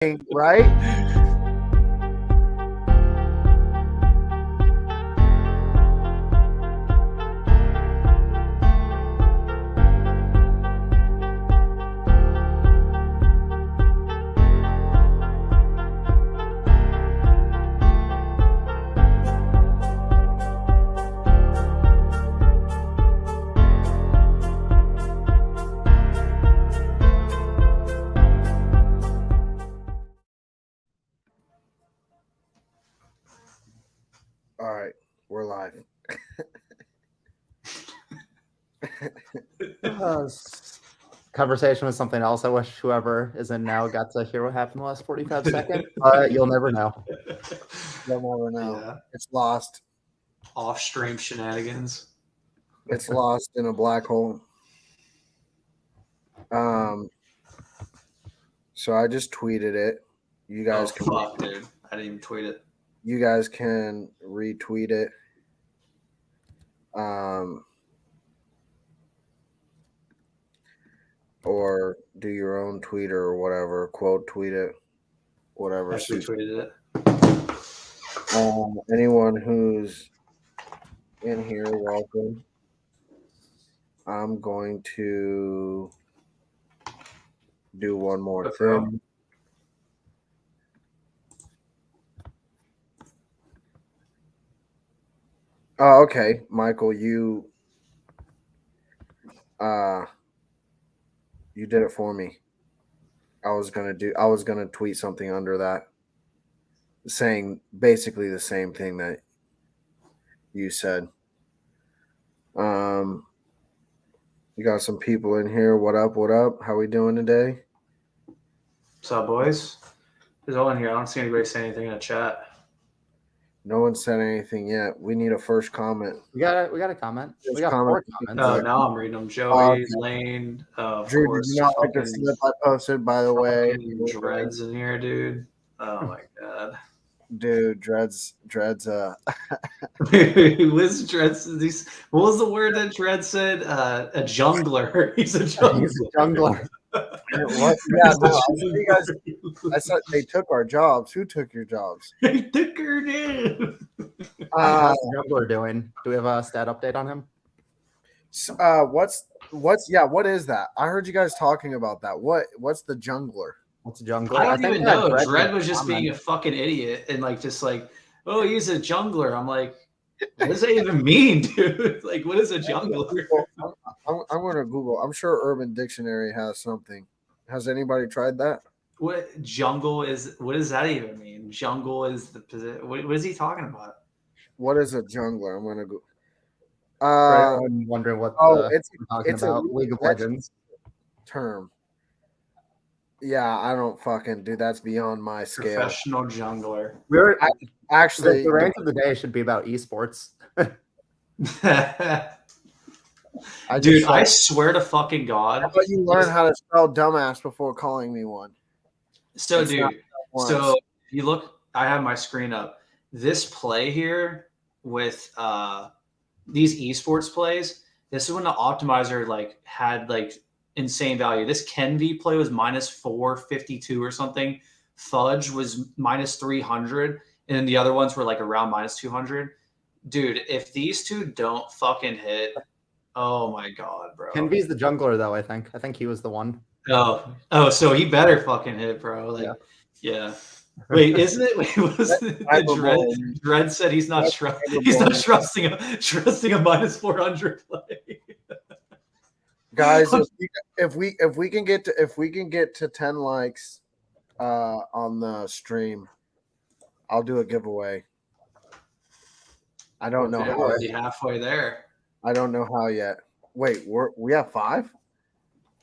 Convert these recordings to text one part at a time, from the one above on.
right? All right, we're live. Conversation with something else. I wish whoever is in now got to hear what happened in the last 45 seconds, but you'll never know. You'll never know. Yeah. It's lost. Off-stream shenanigans. It's lost in a black hole. So I just tweeted it. You guys can. Fuck, dude! I didn't even tweet it. You guys can retweet it. Or do your own tweet or whatever. Quote tweet it. Whatever. I retweeted it. Anyone who's in here, welcome. I'm going to do one more thing. Oh, okay, Michael, you did it for me. I was gonna tweet something under that saying basically the same thing that you said. You got some people in here. What up? What up? How we doing today? What's up, boys? There's all in here. I don't see anybody say anything in the chat. No one said anything yet. We need a first comment. We got a comment. We got 4 comments. Oh, now I'm reading them. Joey, Lane, Drew, course, did you not like the slip I posted, by the way? Dreads in here, dude. Oh my god. Dude, dreads. What's Dreads? What was the word that Dread said? A jungler. He's a jungler. He's a jungler. What? Yeah, no, I said they took our jobs. Who took your jobs? They took her, dude. How's the jungler doing? Do we have a stat update on him? What is that? I heard you guys talking about that. What's the jungler? What's a jungler? I don't even know. Dread was just being a fucking idiot and just oh, he's a jungler. I'm like, what does that even mean, dude? Like, what is a jungler? I'm going to Google. I'm sure Urban Dictionary has something. Has anybody tried that? What jungle is? What does that even mean? Jungle is the position. What is he talking about? What is a jungler? I'm going to go. I'm wondering what it's talking about. League of Legends term. Yeah, I don't fucking do. That's beyond my scale. Professional jungler. Actually, the rank of the day should be about esports. I swear to fucking God. How about you learn how to spell dumbass before calling me one? So, dude, if you look, I have my screen up. This play here with these esports plays, this is when the optimizer had insane value. This Ken V play was minus 452 or something. Fudge was minus 300, and then the other ones were around minus 200. Dude, if these two don't fucking hit, oh my God, bro. Ken V's the jungler though. I think he was the one. Oh, so he better fucking hit, bro. Yeah. Wait, isn't it? Wait, wasn't it Dread said he's not trusting a minus 400 play. Guys, if we can get to 10 likes on the stream, I'll do a giveaway. I don't know how. We're already halfway there. I don't know how yet. Wait, we have 5?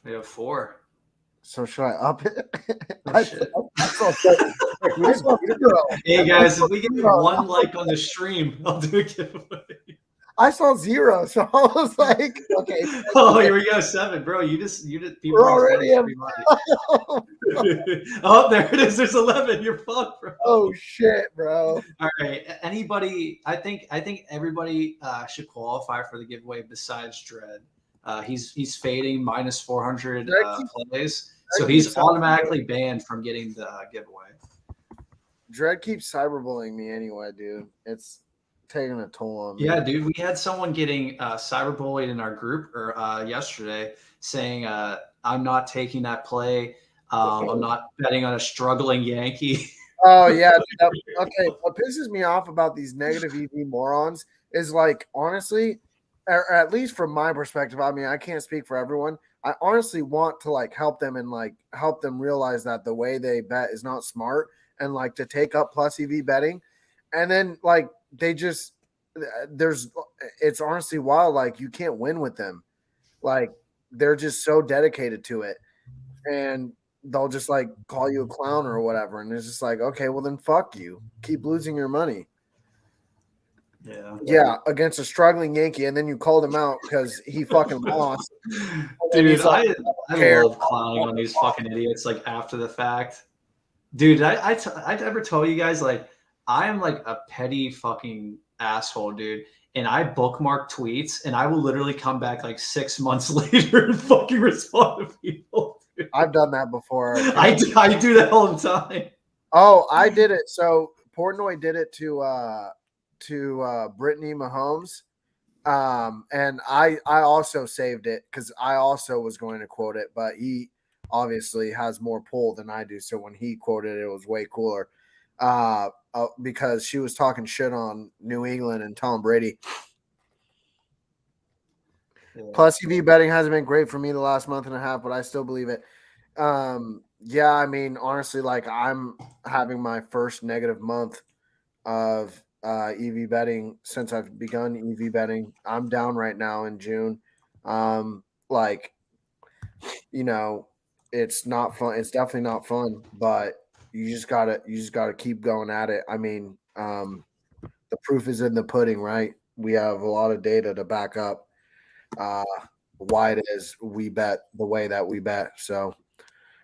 We have 4. So should I up it? Hey guys, if we get 1 like on the stream, I'll do a giveaway. I saw 0, so I was like, okay. Oh, here we go, 7, bro. You just people already have. Oh, there it is. There's 11. You're fucked, bro. Oh shit, bro. All right. Anybody? I think everybody should qualify for the giveaway besides Dread. He's fading minus 400 plays. So he's automatically banned from getting the giveaway. Dread keeps cyberbullying me anyway, dude. It's taking a toll on me. Yeah, dude. We had someone getting cyberbullied in our group yesterday saying, I'm not taking that play. I'm not betting on a struggling Yankee. Oh, yeah. Okay, what pisses me off about these negative EV morons is, like, honestly, or at least from my perspective, I mean, I can't speak for everyone. I honestly want to, like, help them and, like, help them realize that the way they bet is not smart and, like, to take up plus EV betting. And then, like, they just it's honestly wild. Like, you can't win with them. Like, they're just so dedicated to it. And they'll just like call you a clown or whatever. And it's just like, okay, well then fuck you. Keep losing your money. Yeah, against a struggling Yankee, and then you called him out because he fucking lost. Dude, like, I love clowning on these fucking idiots like after the fact. Dude, I ever tell you guys like I am like a petty fucking asshole, dude. And I bookmark tweets and I will literally come back like 6 months later and fucking respond to people. Dude. I've done that before. I do that all the time. Oh, I did it. So Portnoy did it to Brittany Mahomes. And I also saved it because I also was going to quote it, but he obviously has more pull than I do. So when he quoted it, it was way cooler. Because she was talking shit on New England and Tom Brady. Yeah. Plus EV betting hasn't been great for me the last month and a half, but I still believe it. Yeah, I mean, honestly, like I'm having my first negative month of EV betting since I've begun EV betting. I'm down right now in June. Like, you know, it's not fun. It's definitely not fun, but you just gotta keep going at it. I mean, the proof is in the pudding, right? We have a lot of data to back up why it is we bet the way that we bet. So,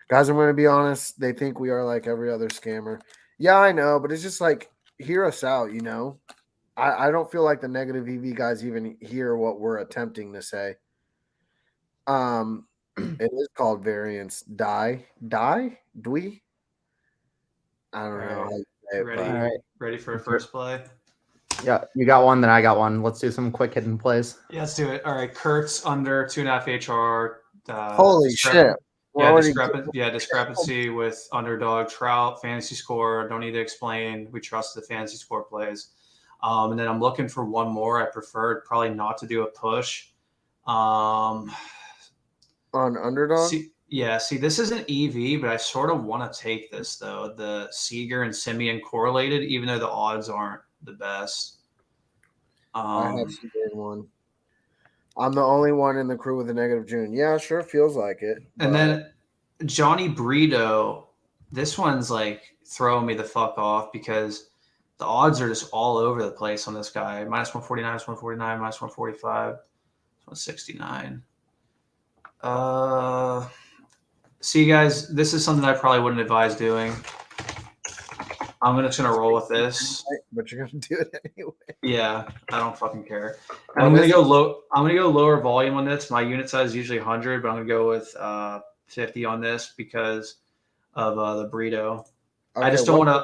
guys, I'm going to be honest. They think we are like every other scammer. Yeah, I know, but it's just like, hear us out, you know? I don't feel like the negative EV guys even hear what we're attempting to say. It is called variance. Die? Dwe? I don't know. Ready for a first play? Yeah, you got one, then I got one. Let's do some quick hidden plays. Yeah, let's do it. All right, Kurtz under 2.5 HR. Holy shit. Discrepancy with underdog Trout, fantasy score. Don't need to explain. We trust the fantasy score plays. And then I'm looking for one more. I prefer probably not to do a push. On underdog? See, this isn't EV, but I sort of want to take this, though. The Seager and Simeon correlated, even though the odds aren't the best. I have Seager in one. I'm the only one in the crew with a negative June. Yeah, sure feels like it. And then Johnny Brito, this one's like throwing me the fuck off because the odds are just all over the place on this guy. Minus 149, minus 149, minus 145, 169. See, guys, this is something I probably wouldn't advise doing. I'm just gonna roll with this. But you're gonna do it anyway. Yeah, I don't fucking care. And I'm gonna go low. I'm gonna go lower volume on this. My unit size is usually 100, but I'm gonna go with 50 on this because of the burrito. Okay, I just don't want to.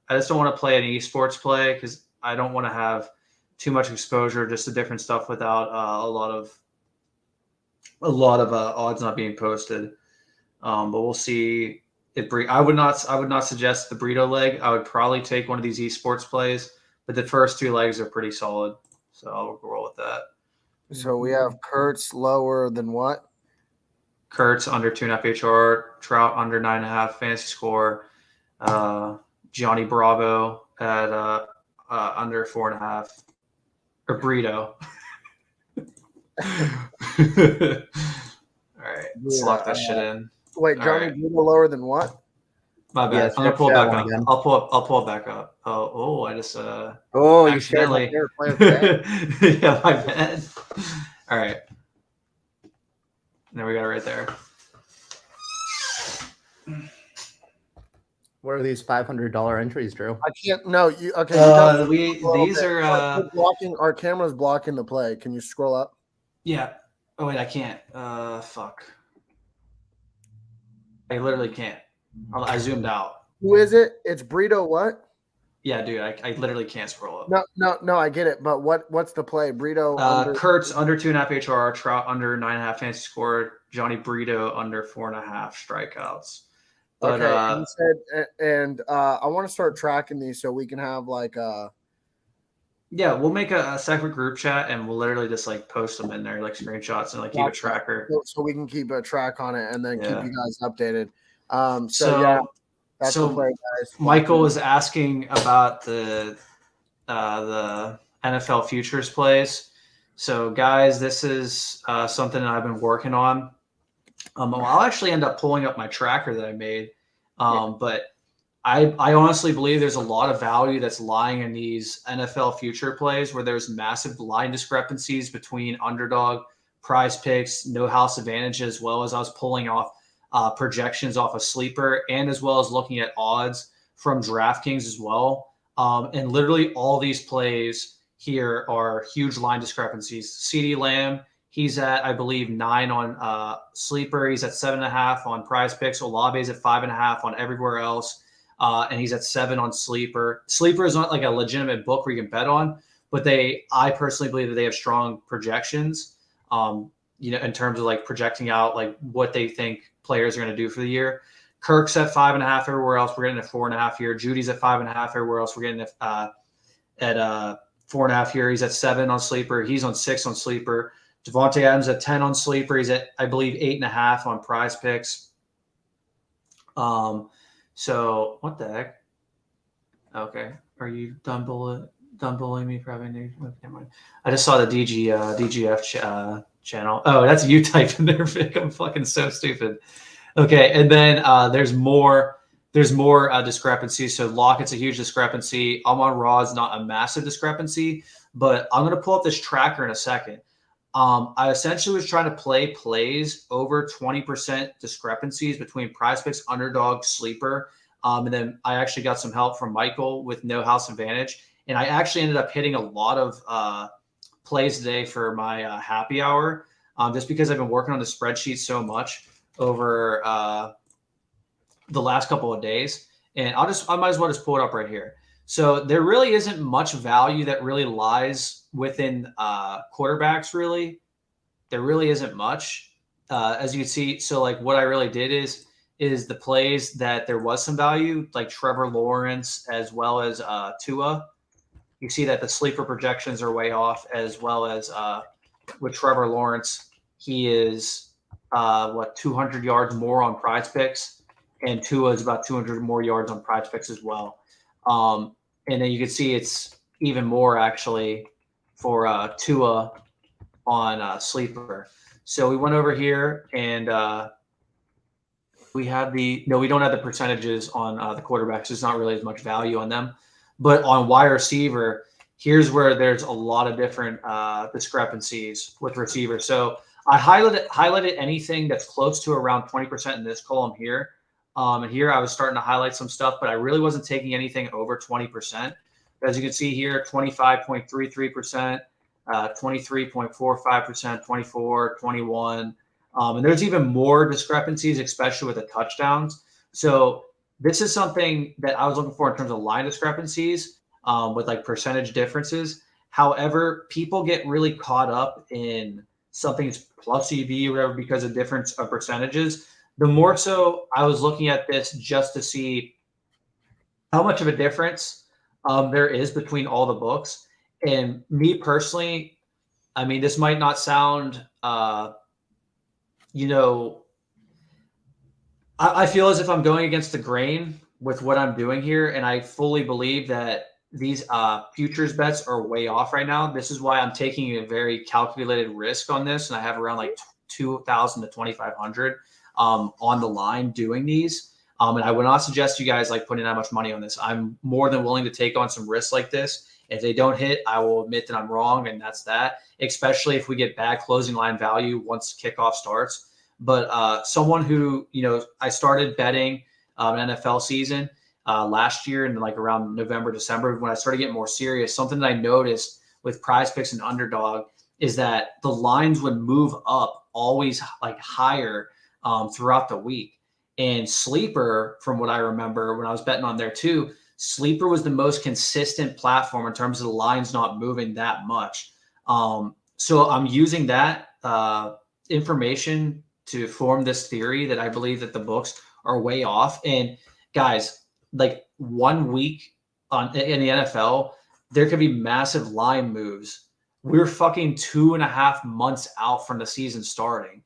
I just don't want to play an esports play because I don't want to have too much exposure just to different stuff without a lot of odds not being posted. But we'll see. I would not suggest the burrito leg. I would probably take one of these esports plays, but the first two legs are pretty solid. So I'll roll with that. So we have Kurtz lower than what? Kurtz under 2.5 HR, Trout under 9.5 fantasy score, Johnny Bravo at under 4.5, or burrito. All right, let's lock that shit in. Wait, Johnny Bravo lower than what? My bad. Yeah, I'm gonna pull it back up. Again. I'll pull it back up. I just you shared my favorite play of the day. Yeah, my bad. All right. There we got it right there. What are these $500 entries, Drew? I can't. No, you okay? These are blocking. Our camera's blocking the play. Can you scroll up? Yeah. Oh wait, I can't. Fuck. I literally can't. I zoomed out. Who is it? It's Brito what? Yeah, dude, I literally can't scroll up. No, I get it. But what's the play? Brito Kurtz under 2.5 HRR, Trout under 9.5 fantasy score, Johnny Brito under 4.5 strikeouts. But okay, you said, and I want to start tracking these so we can have like yeah, we'll make a separate group chat and we'll literally just like post them in there, like screenshots, and like keep a tracker, so we can keep a track on it and then keep you guys updated. So yeah, that's the play, guys. Michael was asking about the NFL futures plays. So, guys, this is something that I've been working on. I'll actually end up pulling up my tracker that I made, but I honestly believe there's a lot of value that's lying in these NFL future plays where there's massive line discrepancies between underdog, prize picks, no house advantage, as well as I was pulling off projections off a sleeper, and as well as looking at odds from DraftKings as well. And literally all these plays here are huge line discrepancies. CeeDee Lamb, he's at, I believe, 9 on sleeper. He's at 7.5 on prize picks. Olave's at 5.5 on everywhere else. And he's at 7 on sleeper. Sleeper is not like a legitimate book where you can bet on, but I personally believe that they have strong projections, in terms of like projecting out like what they think players are going to do for the year. Kirk's at 5.5 everywhere else. We're getting a 4.5 here. Judy's at 5.5 everywhere else. We're getting at 4.5 here. He's at 7 on sleeper. He's on 6 on sleeper. Devontae Adams at 10 on sleeper. He's at, I believe, 8.5 on prize picks. So what the heck? Okay. Are you done bullying me for having never mind. I just saw the DGF channel. Oh, that's you typing there, Vic. I'm fucking so stupid. Okay, and then there's more discrepancies. So Lockett's a huge discrepancy. Amon-Ra is not a massive discrepancy, but I'm going to pull up this tracker in a second. I essentially was trying to play plays over 20% discrepancies between prize picks, underdog, sleeper. And then I actually got some help from Michael with no house advantage. And I actually ended up hitting a lot of plays today for my happy hour, just because I've been working on the spreadsheet so much over the last couple of days. And I might as well just pull it up right here. So there really isn't much value that really lies within quarterbacks, really. There really isn't much, as you can see. So like what I really did is the plays that there was some value, like Trevor Lawrence as well as Tua. You see that the sleeper projections are way off, as well as with Trevor Lawrence, he is 200 yards more on prize picks, and Tua is about 200 more yards on prize picks as well. And then you can see it's even more actually for Tua on sleeper. So we went over here and we don't have the percentages on the quarterbacks. There's not really as much value on them. But on wide receiver, here's where there's a lot of different discrepancies with receivers. So I highlighted anything that's close to around 20% in this column here. And here I was starting to highlight some stuff, but I really wasn't taking anything over 20%. As you can see here, 25.33%, 23.45%, 24, 21. And there's even more discrepancies, especially with the touchdowns. So this is something that I was looking for in terms of line discrepancies with like percentage differences. However, people get really caught up in something's plus EV or whatever because of difference of percentages. The more so I was looking at this just to see how much of a difference there is between all the books. And me personally, I mean, this might not sound, I feel as if I'm going against the grain with what I'm doing here. And I fully believe that these futures bets are way off right now. This is why I'm taking a very calculated risk on this. And I have around like 2,000 to 2,500 on the line doing these. And I would not suggest you guys like putting that much money on this. I'm more than willing to take on some risks like this. If they don't hit, I will admit that I'm wrong, and that's that, especially if we get bad closing line value once kickoff starts. But someone who, I started betting an NFL season last year and like around November, December, when I started getting more serious, something that I noticed with prize picks and underdog is that the lines would move up always like higher throughout the week. And Sleeper, from what I remember when I was betting on there too, Sleeper was the most consistent platform in terms of the lines not moving that much. So I'm using that information to form this theory that I believe that the books are way off. And guys, like 1 week in the NFL, there could be massive line moves. We're fucking 2.5 months out from the season starting.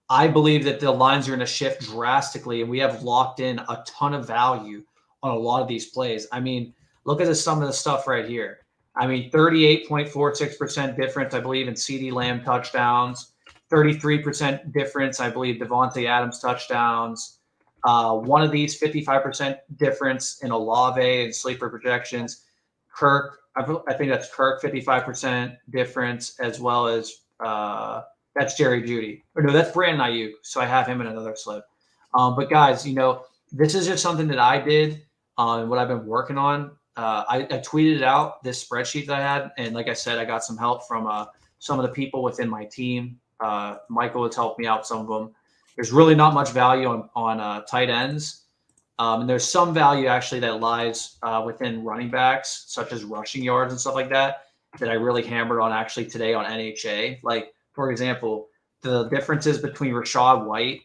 I believe that the lines are going to shift drastically, and we have locked in a ton of value on a lot of these plays. I mean, look at some of the stuff right here. I mean, 38.46% difference, I believe, in CD Lamb touchdowns, 33% difference, I believe, Devontae Adams touchdowns. One of these, 55% difference in Olave and sleeper projections. Kirk, I think that's Kirk, 55% difference, as well as that's Jerry Jeudy. Or no, that's Brandon Ayuk. So I have him in another slip. But guys, this is just something that I did and what I've been working on. I tweeted it out, this spreadsheet that I had. And like I said, I got some help from some of the people within my team. Michael has helped me out, some of them. There's really not much value on tight ends. And there's some value actually that lies within running backs, such as rushing yards and stuff like that I really hammered on actually today on NHA. Like, for example, the differences between Rashad White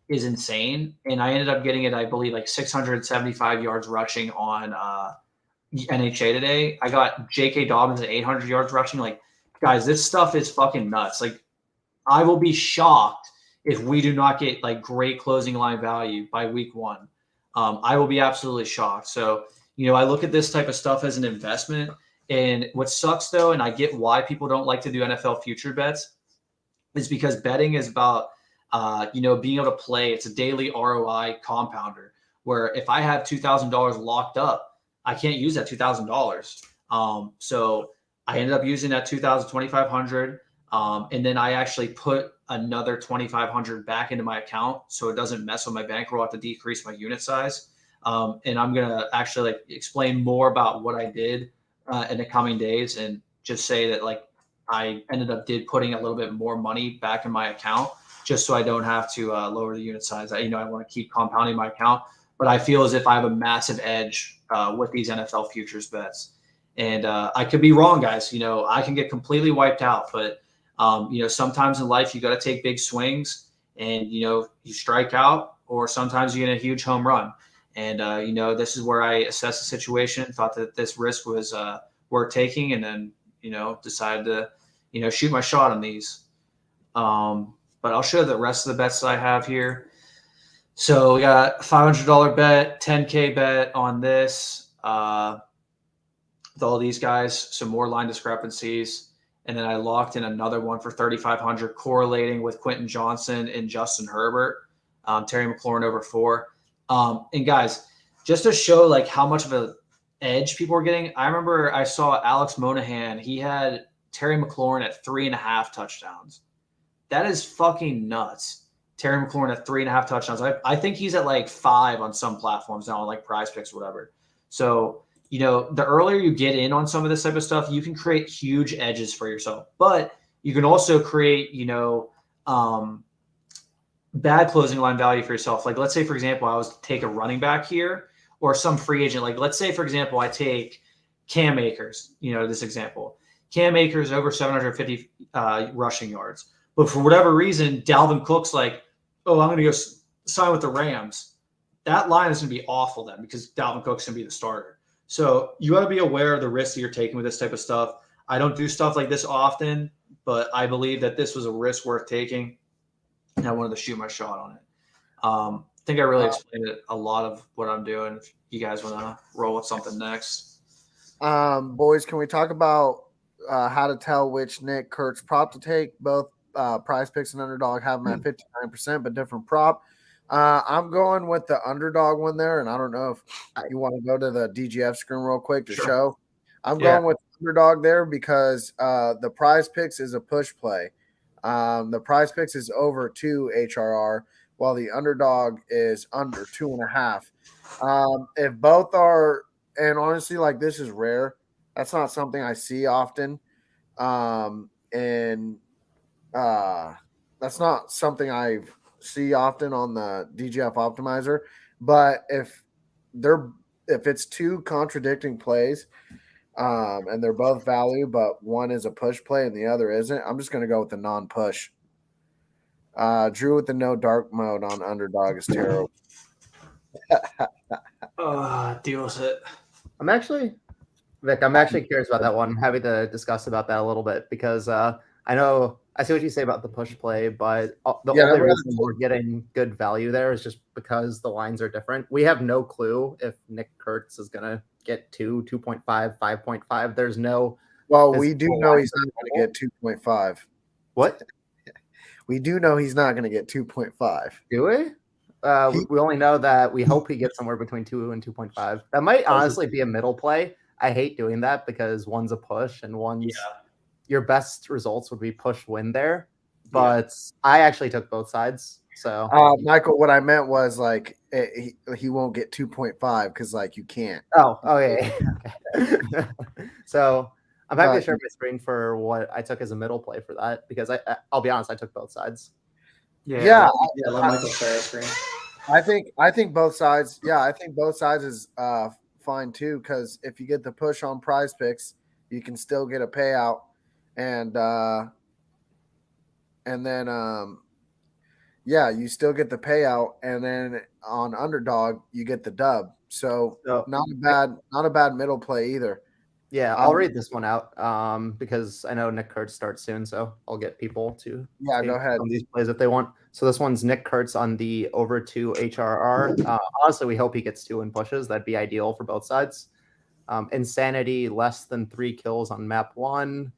is insane. And I ended up getting it, I believe, like 675 yards rushing on NHA today. I got J.K. Dobbins at 800 yards rushing. Like, guys, this stuff is fucking nuts. Like, I will be shocked if we do not get like great closing line value by week 1. I will be absolutely shocked. So, I look at this type of stuff as an investment. And what sucks though, and I get why people don't like to do NFL future bets, is because betting is about, being able to play. It's a daily ROI compounder where if I have $2,000 locked up, I can't use that $2,000. So I ended up using that 2,500. And then I actually put another 2,500 back into my account so it doesn't mess with my bankroll. I have to decrease my unit size. And I'm going to actually explain more about what I did in the coming days, and just say that I ended up putting a little bit more money back in my account just so I don't have to lower the unit size. I want to keep compounding my account, but I feel as if I have a massive edge with these NFL futures bets. And I could be wrong, guys. I can get completely wiped out, but sometimes in life you got to take big swings, and you strike out, or sometimes you get a huge home run. And this is where I assessed the situation, thought that this risk was worth taking, and then decided to shoot my shot on these. But I'll show the rest of the bets that I have here. So we got $500 bet, 10K bet on this with all these guys. Some more line discrepancies. And then I locked in another one for 3,500 correlating with Quentin Johnson and Justin Herbert, Terry McLaurin over 4. And guys, just to show how much of an edge people are getting, I remember I saw Alex Monahan. He had Terry McLaurin at 3.5 touchdowns. That is fucking nuts. Terry McLaurin at 3.5 touchdowns. I think he's at 5 on some platforms now, on Prize Picks or whatever. So, the earlier you get in on some of this type of stuff, you can create huge edges for yourself. But you can also create, bad closing line value for yourself. Let's say, for example, I was to take a running back here or some free agent. Let's say, for example, I take Cam Akers, this example. Cam Akers over 750 rushing yards. But for whatever reason, Dalvin Cook's I'm going to go sign with the Rams. That line is going to be awful then, because Dalvin Cook's going to be the starter. So you got to be aware of the risks that you're taking with this type of stuff. I don't do stuff like this often, but I believe that this was a risk worth taking, and I wanted to shoot my shot on it. I think I really explained it, a lot of what I'm doing. If you guys want to roll with something next. Boys, can we talk about how to tell which Nick Kurtz prop to take? Both Prize Picks and Underdog have them at 59%, but different prop. I'm going with the Underdog one there, and I don't know if you want to go to the DGF screen real quick to show. I'm going with Underdog there because the Prize Picks is a push play. The Prize Picks is over 2 HRR, while the Underdog is under 2.5. If both are, and honestly, this is rare. That's not something I see often. And that's not something I've see often on the DGF optimizer. But if it's two contradicting plays, and they're both value, but one is a push play and the other isn't, I'm just gonna go with the non-push. Drew with the no dark mode on underdog is terrible. Deal with it. I'm actually curious about that one. I'm happy to discuss about that a little bit because I see what you say about the push play, but the only reason we're getting good value there is just because the lines are different. We have no clue if Nick Kurtz is going to get 2.5, 5.5. There's no. Well, we do know he's not going to get 2.5. What? We do know he's not going to get 2.5. Do we? We only know that we hope he gets somewhere between 2 and 2.5. That might honestly be a middle play. I hate doing that because one's a push and one's your best results would be push win there. But I actually took both sides. So Michael, what I meant was like he won't get 2.5 because like you can't. Oh yeah. Okay. So I'm happy to share my screen for what I took as a middle play for that because I'll be honest, I took both sides. Yeah. Let Michael share his screen. I think both sides. Yeah, I think both sides is fine too because if you get the push on Prize Picks, you can still get a payout, and then you still get the payout, and then on underdog you get the dub. So not a bad middle play either. Yeah, I'll read this one out because I know Nick Kurtz starts soon, so I'll get people to go ahead on these plays if they want. So this one's Nick Kurtz on the over 2 HRR. Honestly, we hope he gets 2 and pushes. That'd be ideal for both sides. Insanity less than 3 kills on map 1.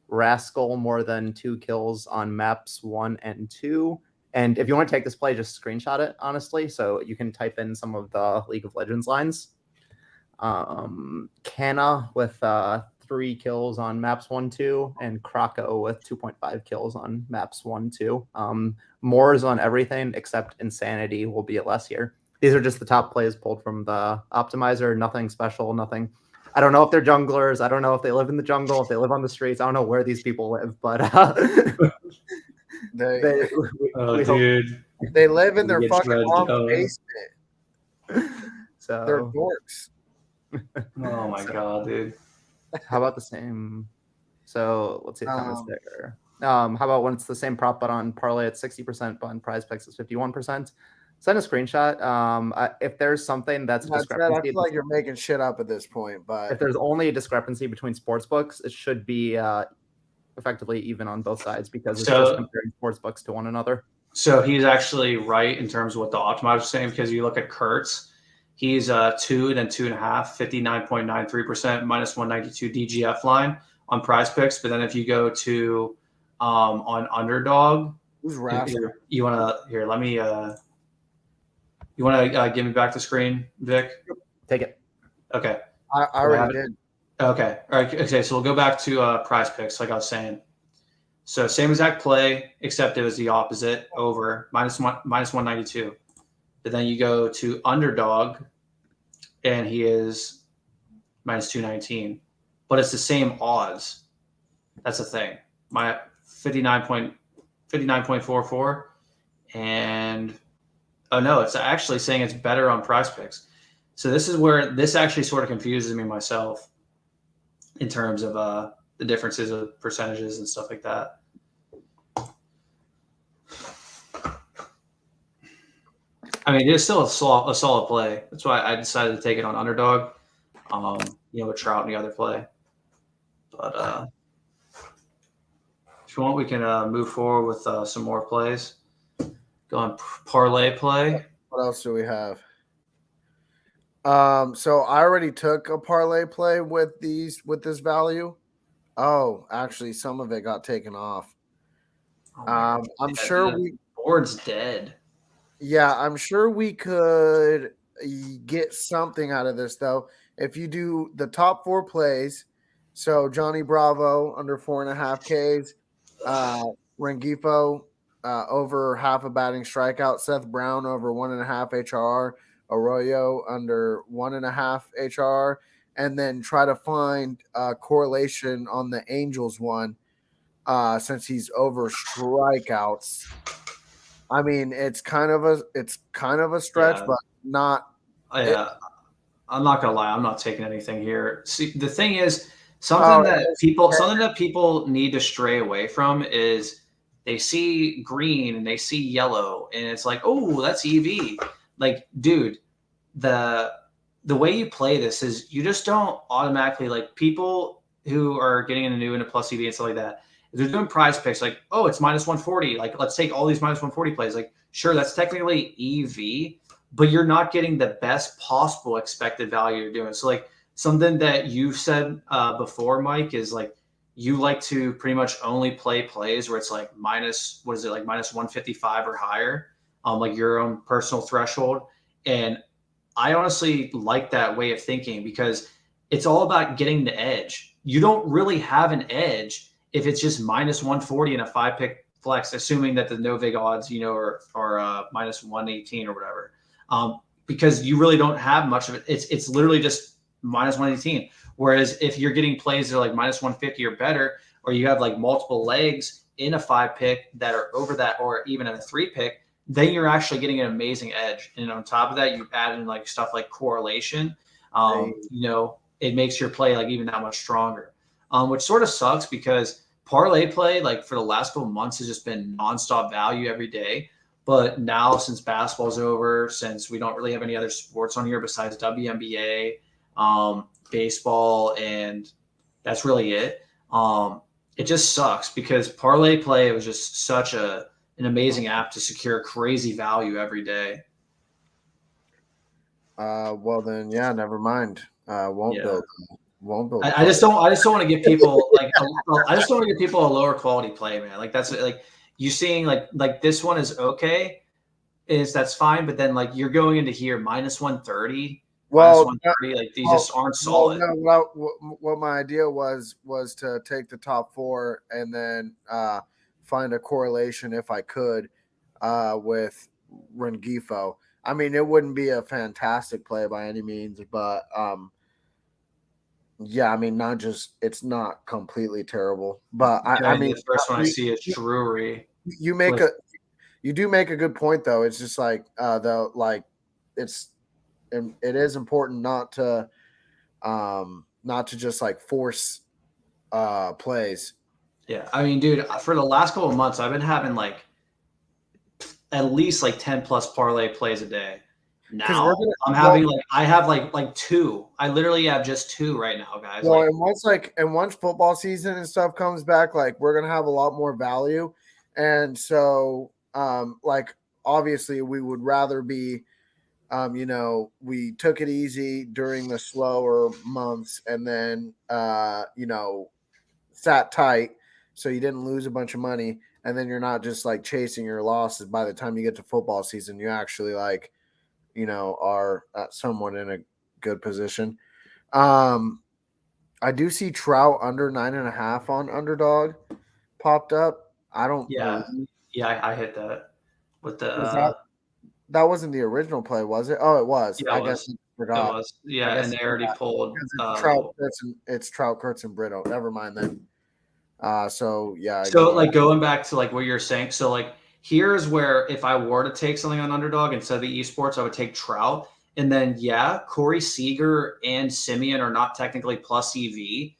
Rascal more than 2 kills on maps 1 and 2. And if you want to take this play, just screenshot it, honestly, so you can type in some of the League of Legends lines. Canna with 3 kills on maps 1, 2, and Krakow with 2.5 kills on maps 1, 2. Moore's on everything except Insanity will be at less here. These are just the top plays pulled from the optimizer. Nothing special, nothing. I don't know if they're junglers. I don't know if they live in the jungle, if they live on the streets. I don't know where these people live, but they live in their fucking mom's basement. So they're dorks. Oh my god, dude. How about the same? So let's see the comments there. How about when it's the same prop but on parlay at 60%, but on Prize Picks it's 51%? Send a screenshot. If there's something that's a discrepancy, I feel like you're making shit up at this point. But if there's only a discrepancy between sports books, it should be effectively even on both sides because it's just comparing sports books to one another. So he's actually right in terms of what the optimizer is saying because you look at Kurtz. He's 2 then 2.5, 59.93%, minus 192 DGF line on Prize Picks. But then if you go to on underdog, who's Rascal? You want to here? Let me. You want to give me back the screen, Vic? Take it. Okay. I already did. Okay. All right. Okay. So we'll go back to Prize Picks, like I was saying. So same exact play, except it was the opposite over minus 192. But then you go to underdog, and he is minus 219. But it's the same odds. That's the thing. My 59.44. And oh no, it's actually saying it's better on Prize Picks. So this is where this actually sort of confuses me myself in terms of the differences of percentages and stuff like that. I mean, it's still a solid play. That's why I decided to take it on underdog, with Trout and the other play. But if you want, we can move forward with some more plays. Go on parlay play. What else do we have? So I already took a parlay play with this value. Oh, actually, some of it got taken off. I'm sure board's dead. Yeah, I'm sure we could get something out of this though. If you do the top 4 plays, so Johnny Bravo under 4.5 Ks, Rengifo over half a batting strikeout, Seth Brown over 1.5 HRR, Arroyo under 1.5 HRR, and then try to find a correlation on the Angels one since he's over strikeouts. I mean, it's kind of a stretch, Yeah. but not. Yeah. I'm not gonna lie, I'm not taking anything here. See, the thing is, Oh, something that people need to stray away from is they see green and they see yellow, and it's like, oh, that's EV. Like, dude, the the way you play this is you just don't automatically like people who are getting into plus EV and stuff like that. If they're doing prize picks, like, oh, it's minus 140. Like, let's take all these minus 140 plays. Like, sure, that's technically EV, but you're not getting the best possible expected value you're doing. So, like, something that you've said before, Mike, is like you like to pretty much only play plays where it's like minus, what is it, like minus 155 or higher, like your own personal threshold. And I honestly like that way of thinking because it's all about getting the edge. You don't really have an edge if it's just minus 140 in a 5 pick flex, assuming that the no vig odds, are minus 118 or whatever. Because you really don't have much of it. It's literally just minus 118. Whereas if you're getting plays that are like minus 150 or better, or you have like multiple legs in a 5 pick that are over that, or even in a 3 pick, then you're actually getting an amazing edge. And on top of that, you add in like stuff like correlation. It makes your play like even that much stronger, which sort of sucks because parlay play, like for the last couple of months, has just been nonstop value every day. But now, since basketball's over, since we don't really have any other sports on here besides WNBA, baseball, and that's really it. It just sucks because parlay play was just such an amazing app to secure crazy value every day. Well then, yeah, never mind. Won't Yeah. build. Won't build. I just don't. I just don't want to give people I just don't want to give people a lower quality play, man. Like that's like you seeing like this one is okay, that's fine, but then like you're going into here minus 130, minus Well, 130. Like these well, just aren't well, solid. no. What my idea was to take the top four and then find a correlation if I could with Rengifo. I mean, it wouldn't be a fantastic play by any means, but yeah, I mean, it's not completely terrible. But I mean, The first one I see is Drury. you make a you do make a good point though. It's just like it's it is important not to just like force plays. Yeah, I mean, dude, for the last couple of months, I've been having like at least like 10 plus parlay plays a day. Now I'm having I have like two. I literally have just two right now, guys. Well, and once football season and stuff comes back, like we're gonna have a lot more value, and so like obviously we would rather be we took it easy during the slower months and then sat tight so you didn't lose a bunch of money, and then you're not just like chasing your losses. By the time you get to football season, you actually are somewhat in a good position. I do see Trout under 9.5 on Underdog popped up. I don't Yeah, believe yeah, I hit that with the was that wasn't the original play, was it? Oh, it was. yeah, I it guess was. I It forgot. was. I Yeah, and guess they already pulled it's Trout, Kurtz, and Brito. Never mind then. So yeah, so like going back to like what you're saying. So like here's where if I were to take something on Underdog instead of the esports, I would take Trout. And then yeah, Corey Seager and Simeon are not technically plus EV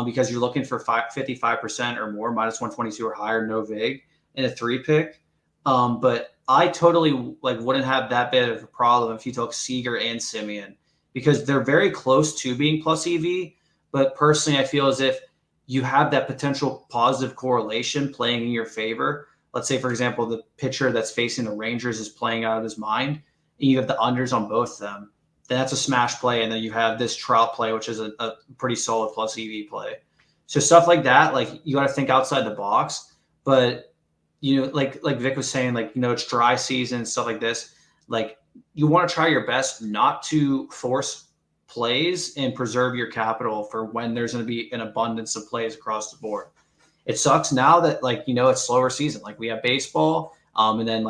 because you're looking for 55% or more, minus 122 or higher, no vig in a 3 pick. But I totally like wouldn't have that bit of a problem if you took Seager and Simeon because they're very close to being plus EV. But personally, I feel as if you have that potential positive correlation playing in your favor. Let's say, for example, the pitcher that's facing the Rangers is playing out of his mind, and you have the unders on both of them. Then that's a smash play, and then you have this Trout play, which is a pretty solid plus EV play. So stuff like that, like you got to think outside the box. But like Vic was saying, like it's dry season and stuff like this. Like you want to try your best not to force plays and preserve your capital for when there's going to be an abundance of plays across the board. It sucks now that it's slower season. Like we have baseball, and then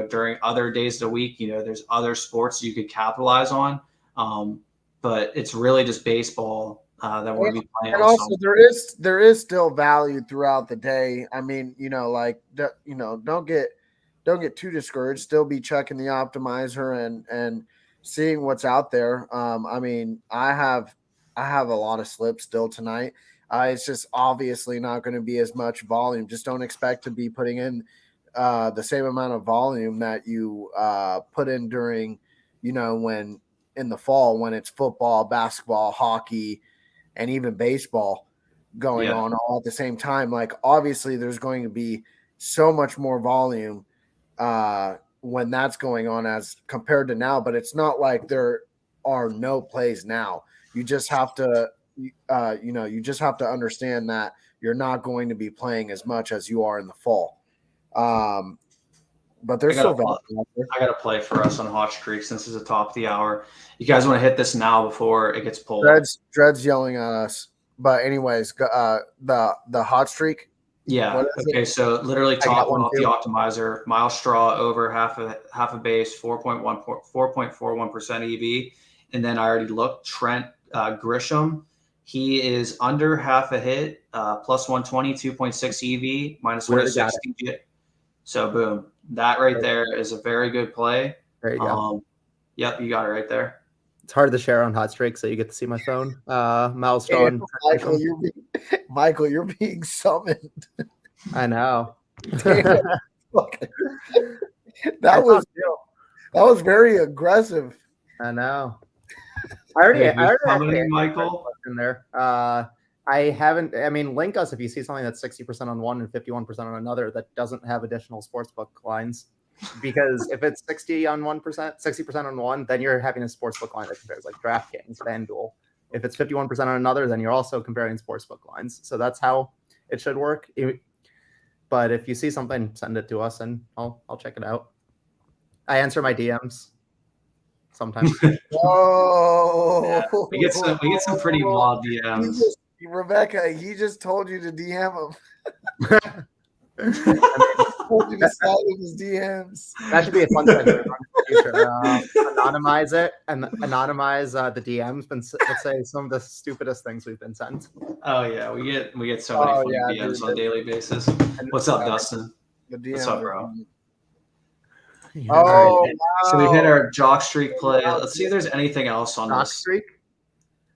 during other days of the week, there's other sports you could capitalize on. But it's really just baseball that we're be playing. And also there is still value throughout the day. I mean, don't get don't get too discouraged. Still be checking the optimizer and seeing what's out there. I mean, I have a lot of slips still tonight. It's just obviously not going to be as much volume. Just don't expect to be putting in the same amount of volume that you put in during, when in the fall, when it's football, basketball, hockey, and even baseball going on all at the same time. Like, obviously, there's going to be so much more volume when that's going on as compared to now, but it's not like there are no plays now. You just have to, you just have to understand that you're not going to be playing as much as you are in the fall. But there's still value out there. I got to play for us on Hot Streak since it's the top of the hour. You guys want to hit this now before it gets pulled? Dread's yelling at us. But anyways, the hot streak. Yeah. Okay. So literally topping off the optimizer, Miles Straw over half a base, 4.41% EV, and then I already looked. Trent Grisham, he is under half a hit, plus 120, 2.6 EV, minus 160. So boom, that right there is a very good play. There you go. Yep, you got it right there. It's hard to share on Hot Streak, so you get to see my phone. Miles Straw. Hey, Michael, you're being summoned. I know. That was very aggressive. I know. I already Michael in there. I haven't. I mean, link us if you see something that's 60% on one and 51% on another that doesn't have additional sportsbook lines. Because if it's 60% on 60% on one, then you're having a sportsbook line that compares like DraftKings, FanDuel. If it's 51% on another, then you're also comparing sportsbook lines. So that's how it should work. But if you see something, send it to us and I'll check it out. I answer my DMs sometimes. Oh, yeah, we get some pretty wild DMs. Rebecca, he just told you to DM him. Told you to slide in his DMs. That should be a fun thing in the future. Anonymize it and anonymize the DMs. Let's say some of the stupidest things we've been sent. Oh yeah, we get so many funny DMs on a daily basis. What's up, Dustin? What's up, bro? Oh, right. Wow. So we hit our jock streak play. Let's see if there's anything else on jock this streak.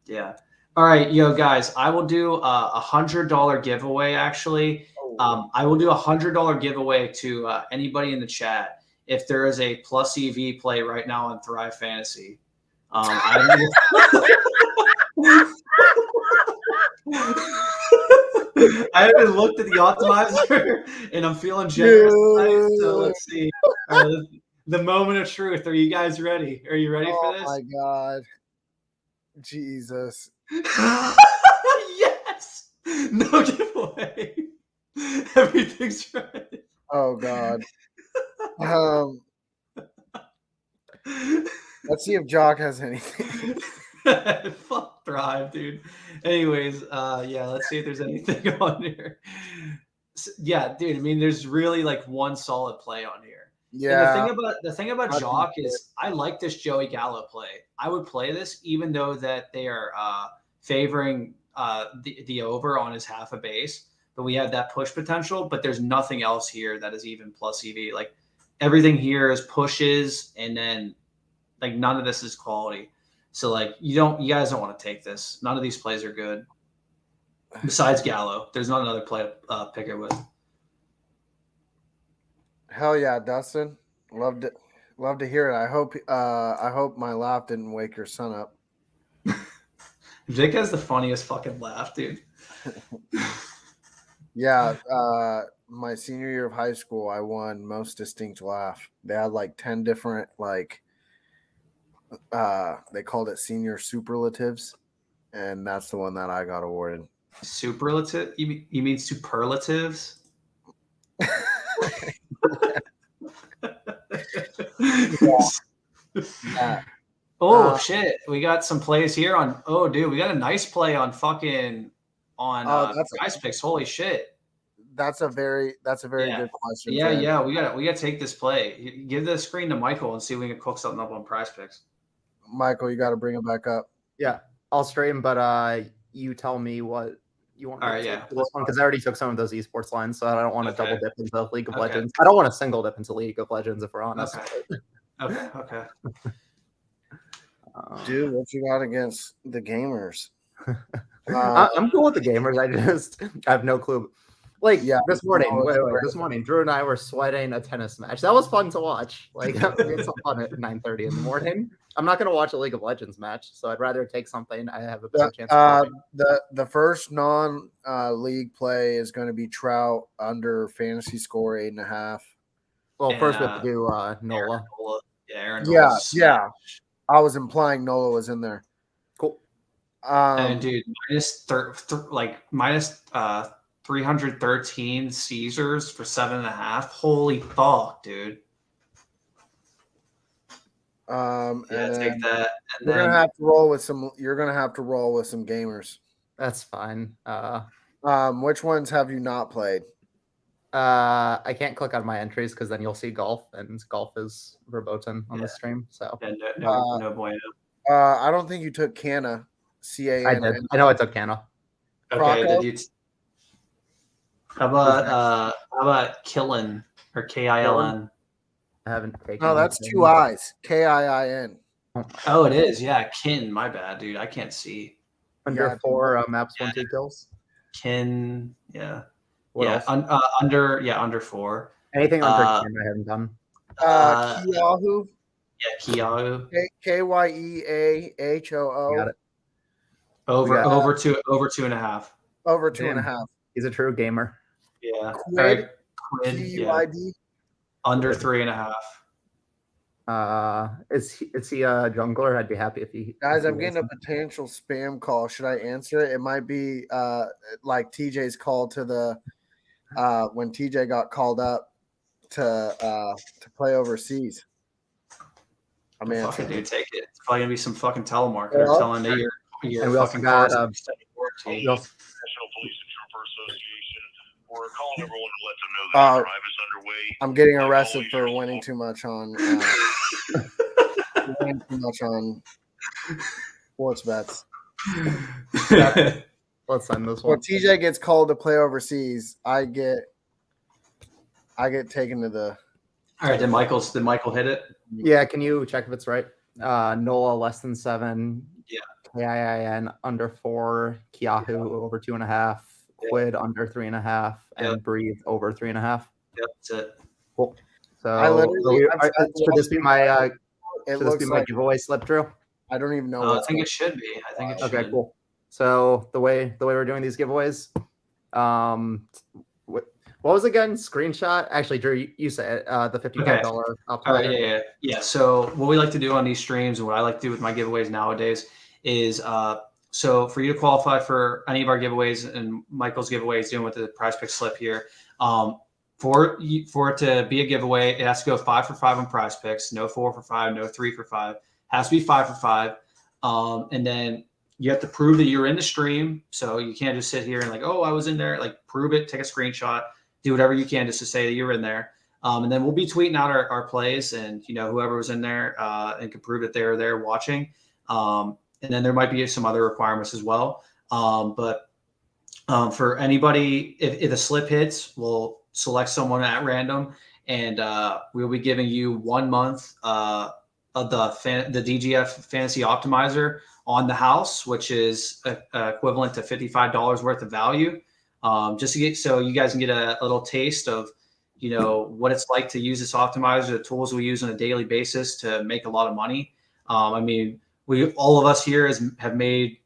Yeah. All right, yo guys, I will do a $100 giveaway. Actually, I will do $100 giveaway to anybody in the chat if there is a plus EV play right now on Thrive Fantasy. I haven't looked at the optimizer, and I'm feeling generous tonight, so let's see. The moment of truth. Are you guys ready? Are you ready for this? Oh my God. Jesus. Yes. No giveaway. Everything's right. Oh God. Let's see if Jock has anything. Fuck Thrive, dude. Anyways, yeah, let's see if there's anything on here. So, yeah, dude. I mean, there's really like one solid play on here. Yeah. And the thing about Jock is I like this Joey Gallo play. I would play this even though that they are favoring the over on his half a base, but we have that push potential. But there's nothing else here that is even plus EV. Like everything here is pushes, and then like none of this is quality. So like you guys don't want to take this. None of these plays are good. Besides Gallo, there's not another play pick it with. Hell yeah, Dustin. Love to hear it. I hope my laugh didn't wake your son up. Vic has the funniest fucking laugh, dude. Yeah, my senior year of high school, I won most distinct laugh. They had like 10 different they called it senior superlatives, and that's the one that I got awarded. Superlative? You mean superlatives? Yeah. Oh shit! We got some plays here on. Oh, dude, we got a nice play on fucking Prize Picks. Holy shit! That's a very good question. Yeah. We got to take this play. Give the screen to Michael and see if we can cook something up on Prize Picks. Michael, you got to bring it back up. Yeah, I'll stream, but you tell me what You want All me right, to yeah. do this one? Because I already took some of those esports lines, so I don't want to double dip into League of Okay. Legends. I don't want to single dip into League of Legends, if we're honest. Okay. Dude, what you got against the gamers? I'm cool with the gamers. I have no clue. Like this morning, this morning, Drew and I were sweating a tennis match. That was fun to watch. Like we had some fun at 9:30 in the morning. I'm not going to watch a League of Legends match, so I'd rather take something I have a better chance. The first non league play is going to be Trout under fantasy score 8.5. Well, first we have to do Nola. Aaron yeah. I was implying Nola was in there. Cool. And dude, minus 313 Caesars for 7.5. Holy fuck, dude. And take that. And you're gonna have to roll with some. You're gonna have to roll with some gamers. That's fine. Which ones have you not played? I can't click on my entries because then you'll see golf, and golf is verboten on the stream. So no bueno. I don't think you took Canna. CAN. I did. I know I took Canna. Okay. Did you? How about Killen or KILN? I haven't taken. No, that's two I's. KIIN. Oh, it is. Yeah, Kin. My bad, dude. I can't see. Under 4 maps, 1 2 kills. Kin. Yeah. What else? Under 4. Anything under Kin I haven't done. Kiahu. Yeah, Kiahu. KYEAHOO. Got it. Over 2.5. Over 2.5. He's a true gamer. Yeah. Quid. QUID. Under 3.5. Is he a jungler? I'd be happy if he. Guys, I'm getting a potential spam call. Should I answer it? It might be like TJ's call to the when TJ got called up to play overseas. I mean, fucking dude, take it. It's probably gonna be some fucking telemarketer telling that you're and we also got National Police and Trooper Association. We're calling everyone to let them know that the drive is underway. I'm getting arrested for winning too much on sports bets. Let's end this one. When TJ gets called to play overseas, I get taken to the. All right, did Michael hit it? Yeah, can you check if it's right? Nola less than 7. Yeah. KIIN under 4. Kiahu over 2.5. Quid under 3.5. And Breathe over 3.5. Yep, that's it. Cool. So should this be my giveaway slip, Drew? I don't even know. I think it should be. Okay, cool. So the way we're doing these giveaways, what was it again? Screenshot. Actually, Drew, you said the $55. Yeah. So what we like to do on these streams, and what I like to do with my giveaways nowadays, is so for you to qualify for any of our giveaways and Michael's giveaways, doing with the Prize Pick slip here, for it to be a giveaway, it has to go 5 for 5 on Prize Picks. No 4 for 5, no 3 for 5. Has to be 5 for 5, and then you have to prove that you're in the stream. So you can't just sit here and like, oh, I was in there. Like, prove it, take a screenshot, do whatever you can just to say that you're in there. And then we'll be tweeting out our plays, and whoever was in there and can prove that they were there watching. And then there might be some other requirements as well. But for anybody, if the slip hits, we'll select someone at random, and we'll be giving you 1 month of the DGF Fantasy Optimizer on the house, which is equivalent to $55 worth of value. Just to so you guys can get a little taste of what it's like to use this optimizer, the tools we use on a daily basis to make a lot of money. I mean, all of us here have made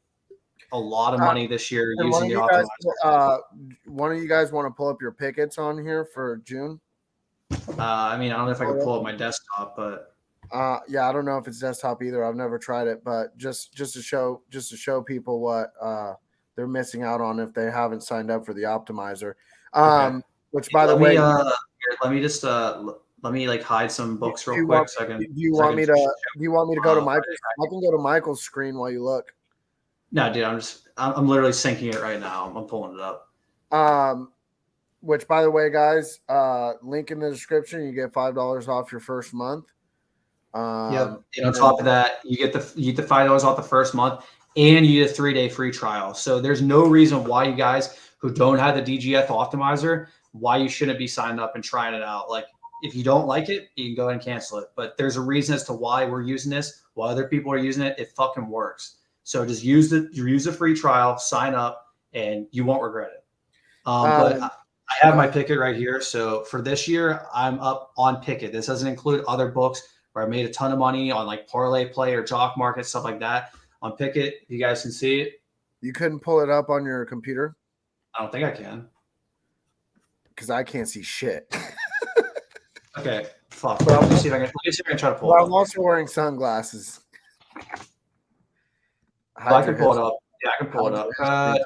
a lot of money this year using the optimizer. One of you guys want to pull up your pickets on here for June? I mean, I don't know if I can pull up my desktop, but yeah, I don't know if it's desktop either. I've never tried it, but just to show people what they're missing out on if they haven't signed up for the optimizer. Which, by the way, let me just let me like hide some books real quick. Do you want me to go to Michael's? I can go to Michael's screen while you look. No, dude, I'm literally syncing it right now. I'm pulling it up. Which, by the way, guys, link in the description. You get $5 off your first month. Yep. And on top of that, you get the $5 off the first month. and you get a 3-day free trial. So there's no reason why you guys who don't have the DGF optimizer, why you shouldn't be signing up and trying it out. Like, if you don't like it, you can go ahead and cancel it. But there's a reason as to why we're using this, why other people are using it. It fucking works. So just use the free trial, sign up, and you won't regret it. But I have my Pickett right here. So for this year, I'm up on Pickett. This doesn't include other books where I made a ton of money on like parlay play or jock market, stuff like that. On Pickett, you guys can see it. You couldn't pull it up on your computer? I don't think I can. Because I can't see shit. Okay, fuck. But let me see if I can try to pull it up. I'm also wearing sunglasses. I can pull it up. Yeah, I can pull it up.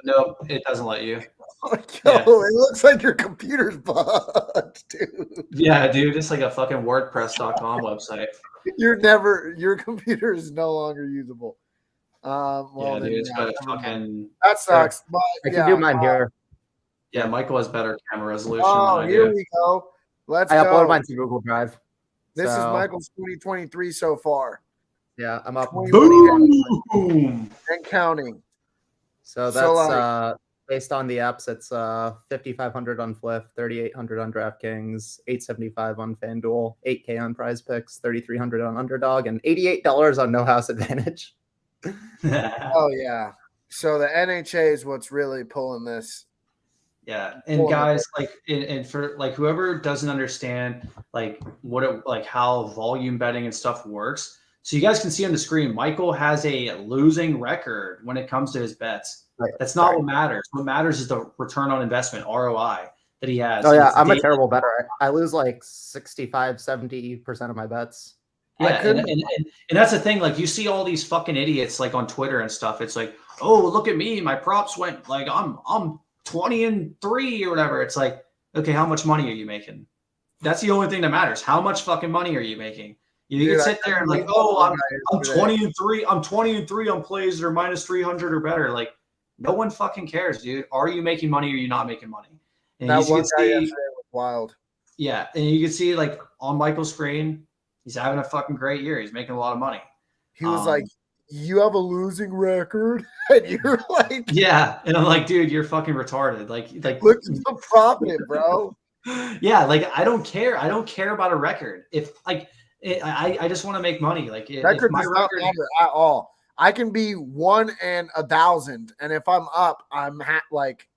No, it doesn't let you. It looks like your computer's bugged, dude. Yeah, dude, it's like a fucking WordPress.com website. Your computer is no longer usable. Well, yeah, dude, it's got fucking. That sucks. But, I can do mine here. Yeah, Michael has better camera resolution. Oh, here we go. Let's go. I uploaded mine to Google Drive. This is Michael's 2023 so far. Yeah, I'm up. Boom! And counting. So that's based on the apps. It's 5,500 on Fliff, 3,800 on DraftKings, 875 on FanDuel, 8K on Prize Picks, 3,300 on Underdog, and $88 on No House Advantage. Oh yeah. So the NHA is what's really pulling this. Yeah, and guys, like, and for like whoever doesn't understand like how volume betting and stuff works. So you guys can see on the screen, Michael has a losing record when it comes to his bets. Right. That's not what matters. What matters is the return on investment, ROI, that he has. Oh yeah, I'm a terrible bettor. I lose like 65, 70% of my bets. Yeah, and that's the thing. Like, you see all these fucking idiots like on Twitter and stuff. It's like, oh, look at me, my props went like I'm 20-3 or whatever. It's like, okay, how much money are you making? That's the only thing that matters. How much fucking money are you making? You can sit there and like, oh, I'm 20-3. I'm 20-3 on plays that are minus 300 or better. Like, no one fucking cares, dude. Are you making money or are you not making money? And that one guy yesterday was wild. Yeah, and you can see like on Michael's screen, he's having a fucking great year. He's making a lot of money. He was like, you have a losing record, and you're like, yeah, and I'm like, dude, you're fucking retarded. Like look at the profit, bro. Yeah, like I don't care. I don't care about a record. If like I just want to make money. Like record does not matter at all. I can be 1 in 1,000, and if I'm up, I'm like,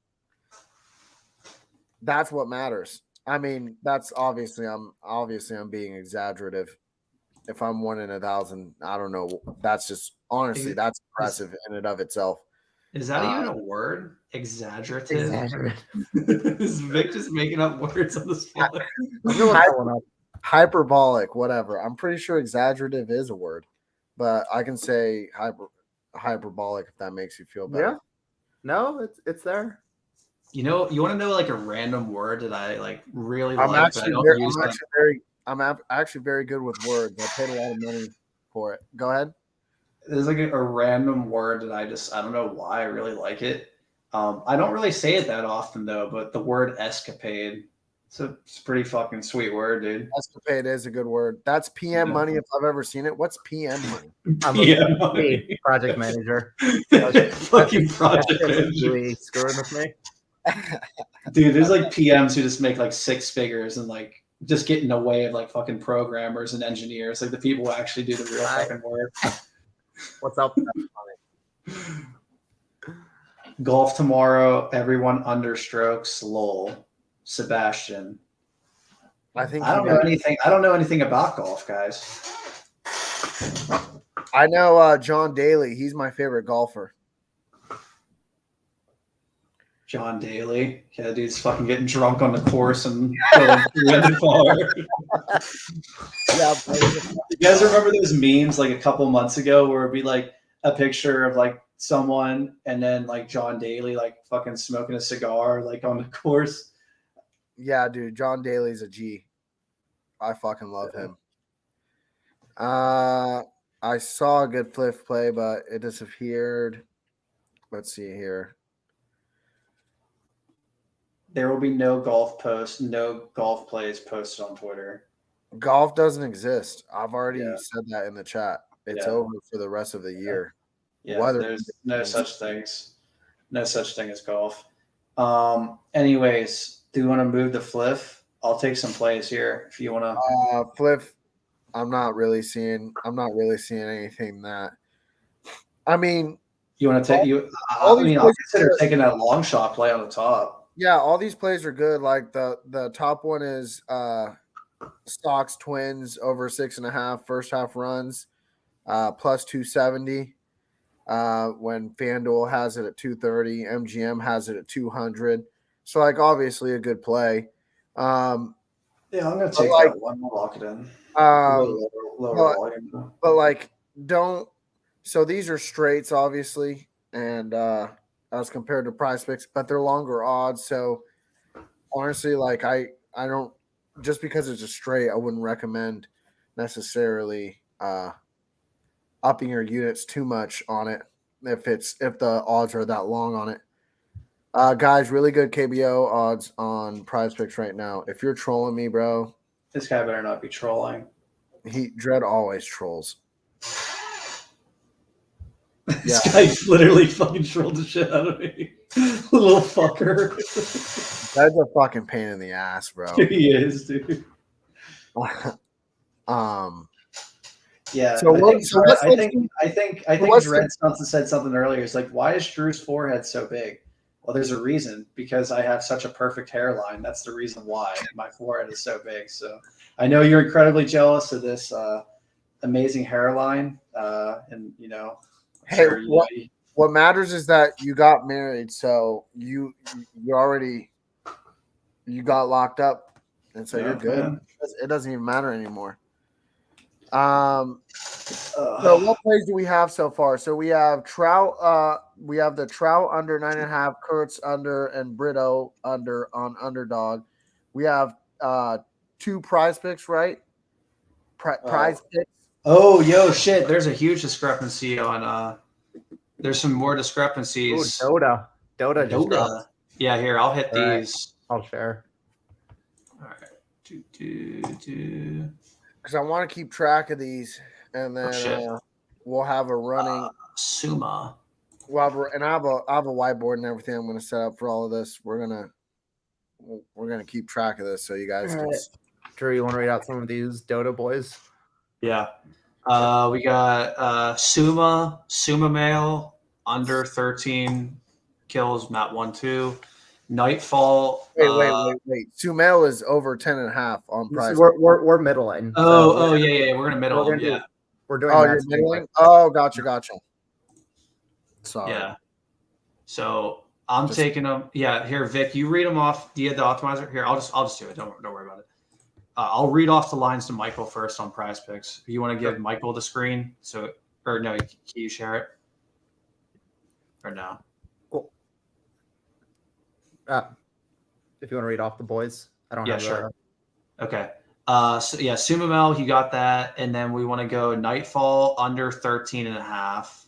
that's what matters. I mean, that's obviously I'm being exaggerative. If I'm 1 in 1,000, I don't know. That's just honestly, that's impressive in and of itself. Is that even a word? Exaggerative. Is Vic just making up words on the spot? Hyperbolic, whatever. I'm pretty sure exaggerative is a word, but I can say hyperbolic if that makes you feel better. Yeah. No, it's there. You know, you want to know like a random word that I like really I'm like. I'm actually very good with words. I paid a lot of money for it. Go ahead. There's like a random word that I don't know why I really like it. I don't really say it that often though, but the word escapade. It's a pretty fucking sweet word, dude. Escapade is a good word. That's PM money if I've ever seen it. What's PM money? I'm a project manager. Fucking project manager. Screwing with me. Dude, there's like PMs who just make like 6 figures and like just get in the way of like fucking programmers and engineers, like the people who actually do the real fucking work. What's up? Golf tomorrow, everyone understrokes, lol. Sebastian. I don't know anything. I don't know anything about golf, guys. I know John Daly. He's my favorite golfer. John Daly. Yeah, dude's fucking getting drunk on the course and going 300 forward. Yeah. You guys remember those memes like a couple months ago where it'd be like a picture of like someone and then like John Daly like fucking smoking a cigar like on the course? Yeah, dude. John Daly's a G. I fucking love him. I saw a good Fliff play, but it disappeared. Let's see here. There will be no golf posts, no golf plays posted on Twitter. Golf doesn't exist. I've already said that in the chat. It's over for the rest of the year. Yeah, weather. there's no such things. No such thing as golf. Anyways, do you want to move the Fliff? I'll take some plays here if you want to. Fliff, I'm not really seeing anything that. I mean, You want to take you? all I these mean, I'll plays consider taking that long shot play on the top. yeah, all these plays are good. Like the top one is Stocks Twins over 6.5 first half runs, plus 270. When FanDuel has it at 230, MGM has it at 200. So like obviously a good play. Yeah, I'm gonna take like, that one. I'll lock it in. Lower volume. But like don't. So these are straights, obviously, and as compared to Prize Picks, but they're longer odds. So honestly, like I don't just because it's a straight, I wouldn't recommend necessarily upping your units too much on it if the odds are that long on it. Guys, really good KBO odds on Prize Picks right now. If you're trolling me, bro, This guy better not be trolling. Dread always trolls. This guy literally fucking trolled the shit out of me. Little fucker. That's a fucking pain in the ass, bro. He is, dude. Yeah. So I think Dread said something earlier. It's like, why is Drew's forehead so big? Well, there's a reason, because I have such a perfect hairline. That's the reason why my forehead is so big. So I know you're incredibly jealous of this amazing hairline, and you know. Hey, sure what matters is that you got married, so you got locked up, and so you're good. Man. It doesn't even matter anymore. So what plays do we have so far? So we have Trout. We have the Trout under 9.5, Kurtz under, and Brito under on underdog. We have 2 Prize Picks, right? Prize Picks. Oh, yo, shit! There's a huge discrepancy on. There's some more discrepancies. Ooh, Dota just dropped. Yeah, here I'll hit these. I'll share. All right. Because I want to keep track of these, and then we'll have a running Suma. Well, and I have a whiteboard and everything I'm going to set up for all of this. We're gonna keep track of this, so you guys can. Drew, you want to read out some of these Dota boys? Yeah. We got Suma Male under 13 kills, Matt 1-2. Nightfall. Wait. Sumail is over 10.5 on Prize. We're middling. Yeah. We're gonna middle. Yeah. We're doing. You're middling. Oh, gotcha. Sorry. Yeah. So I'm taking them. Yeah. Here, Vic, you read them off. Do you have the optimizer? Here, I'll just do it. Don't worry about it. I'll read off the lines to Michael first on Prize Picks. You want to give Michael the screen? So, or no, can you share it? Or no? Cool. If you want to read off the boys, I don't have sure. Okay. So yeah, Sumamel, he got that, and then we want to go Nightfall under 13.5.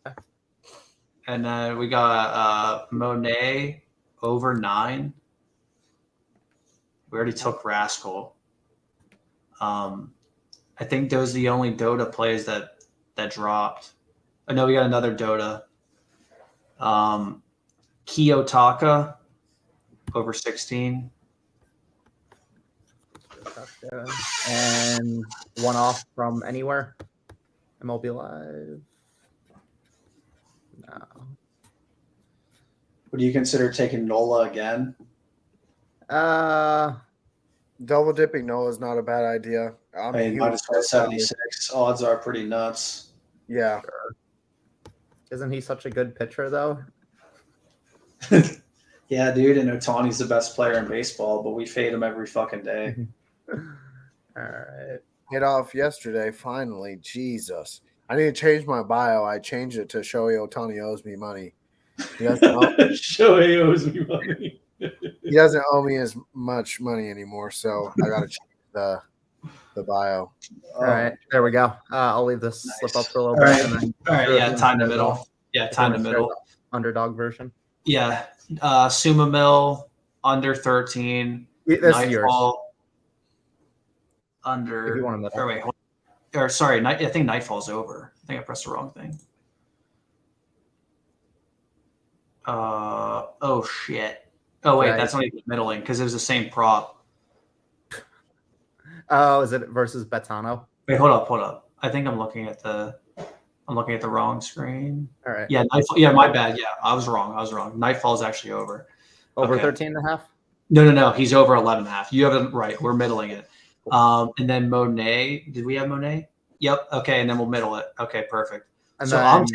Okay. And then we got Monet over 9. We already took Rascal. I think those are the only Dota plays that dropped. I know we got another Dota. Kiyotaka over 16. And one off from anywhere. MLB Live. No. Would you consider taking Nola again? Double dipping Nola is not a bad idea. I mean, minus 176. Odds are pretty nuts. Yeah. Sure. Isn't he such a good pitcher, though? Yeah, dude. And Otani's the best player in baseball, but we fade him every fucking day. All right. Hit off yesterday, finally. Jesus. I need to change my bio. I changed it to Shohei Ohtani owes me money. Shohei owes me money. He doesn't owe me as much money anymore, so I got to change the bio. All right, there we go. I'll leave this slip up for a little bit. And then all right, yeah, time to middle. Yeah, time to middle. Underdog version. Yeah, Suma Mill under 13. This is yours. Under. If you want to middle. Sorry, I think Nightfall's over. I think I pressed the wrong thing. Oh shit. Oh wait, Right. that's not even middling because it was the same prop. Oh, is it versus Betano? Wait, hold up. I think I'm looking at the wrong screen. All right. Yeah, Nightfall, yeah, my bad. Yeah, I was wrong. Nightfall's actually over. Over Okay. 13.5? No. He's over 11.5. You have it right. We're middling it. And then Monet. Did we have Monet? Yep. Okay, and then we'll middle it. Okay, perfect. And So then,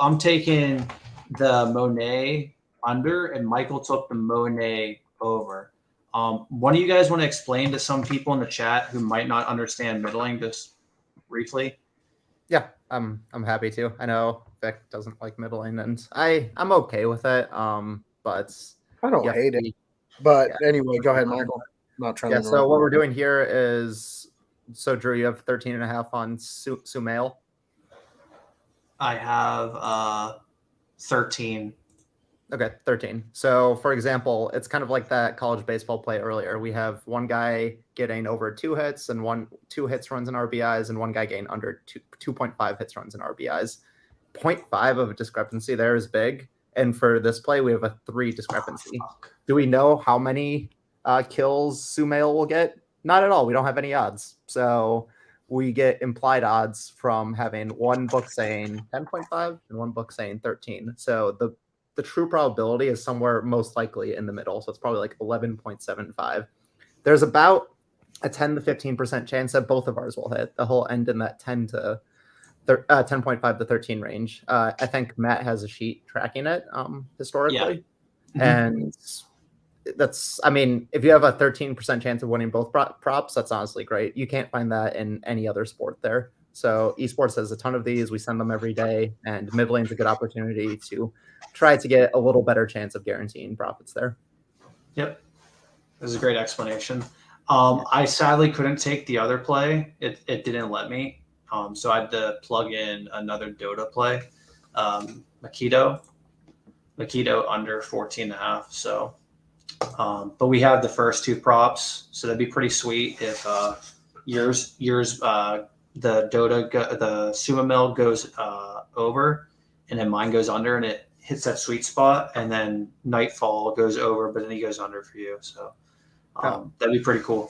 I'm taking the Monet under, and Michael took the Monet over. One of you guys want to explain to some people in the chat who might not understand middling just briefly? yeah, I'm happy to. I know Vic doesn't like middling, and I'm okay with it. But I don't hate it. But anyway, go ahead, Michael. I'm not trying to Yeah, interrupt. so what we're doing here is, so Drew, you have 13.5 on Sumail. I have 13. Okay, 13. So, for example, it's kind of like that college baseball play earlier. We have one guy getting over 2 hits and 2 hits, runs, and RBIs, and one guy getting under 2.5 hits, runs, and RBIs. 0.5 of a discrepancy there is big. And for this play, we have a 3 discrepancy. Do we know how many kills Sumail will get? Not at all. We don't have any odds. So we get implied odds from having one book saying 10.5 and one book saying 13. So the true probability is somewhere most likely in the middle. So it's probably like 11.75. There's about a 10 to 15% chance that both of ours will hit. The whole end in that 10.5 to 13 range. I think Matt has a sheet tracking it historically. Yeah. And that's, I mean, if you have a 13% chance of winning both props, that's honestly great. You can't find that in any other sport there. So esports has a ton of these. We send them every day, and middling's a good opportunity to try to get a little better chance of guaranteeing profits there. Yep. This is a great explanation. I sadly couldn't take the other play. It didn't let me. So I had to plug in another Dota play. Makito under 14.5. So, but we have the first 2 props. So that'd be pretty sweet if yours the Dota, the Sumamil goes over, and then mine goes under, and it hits that sweet spot, and then Nightfall goes over, but then he goes under for you. So that'd be pretty cool.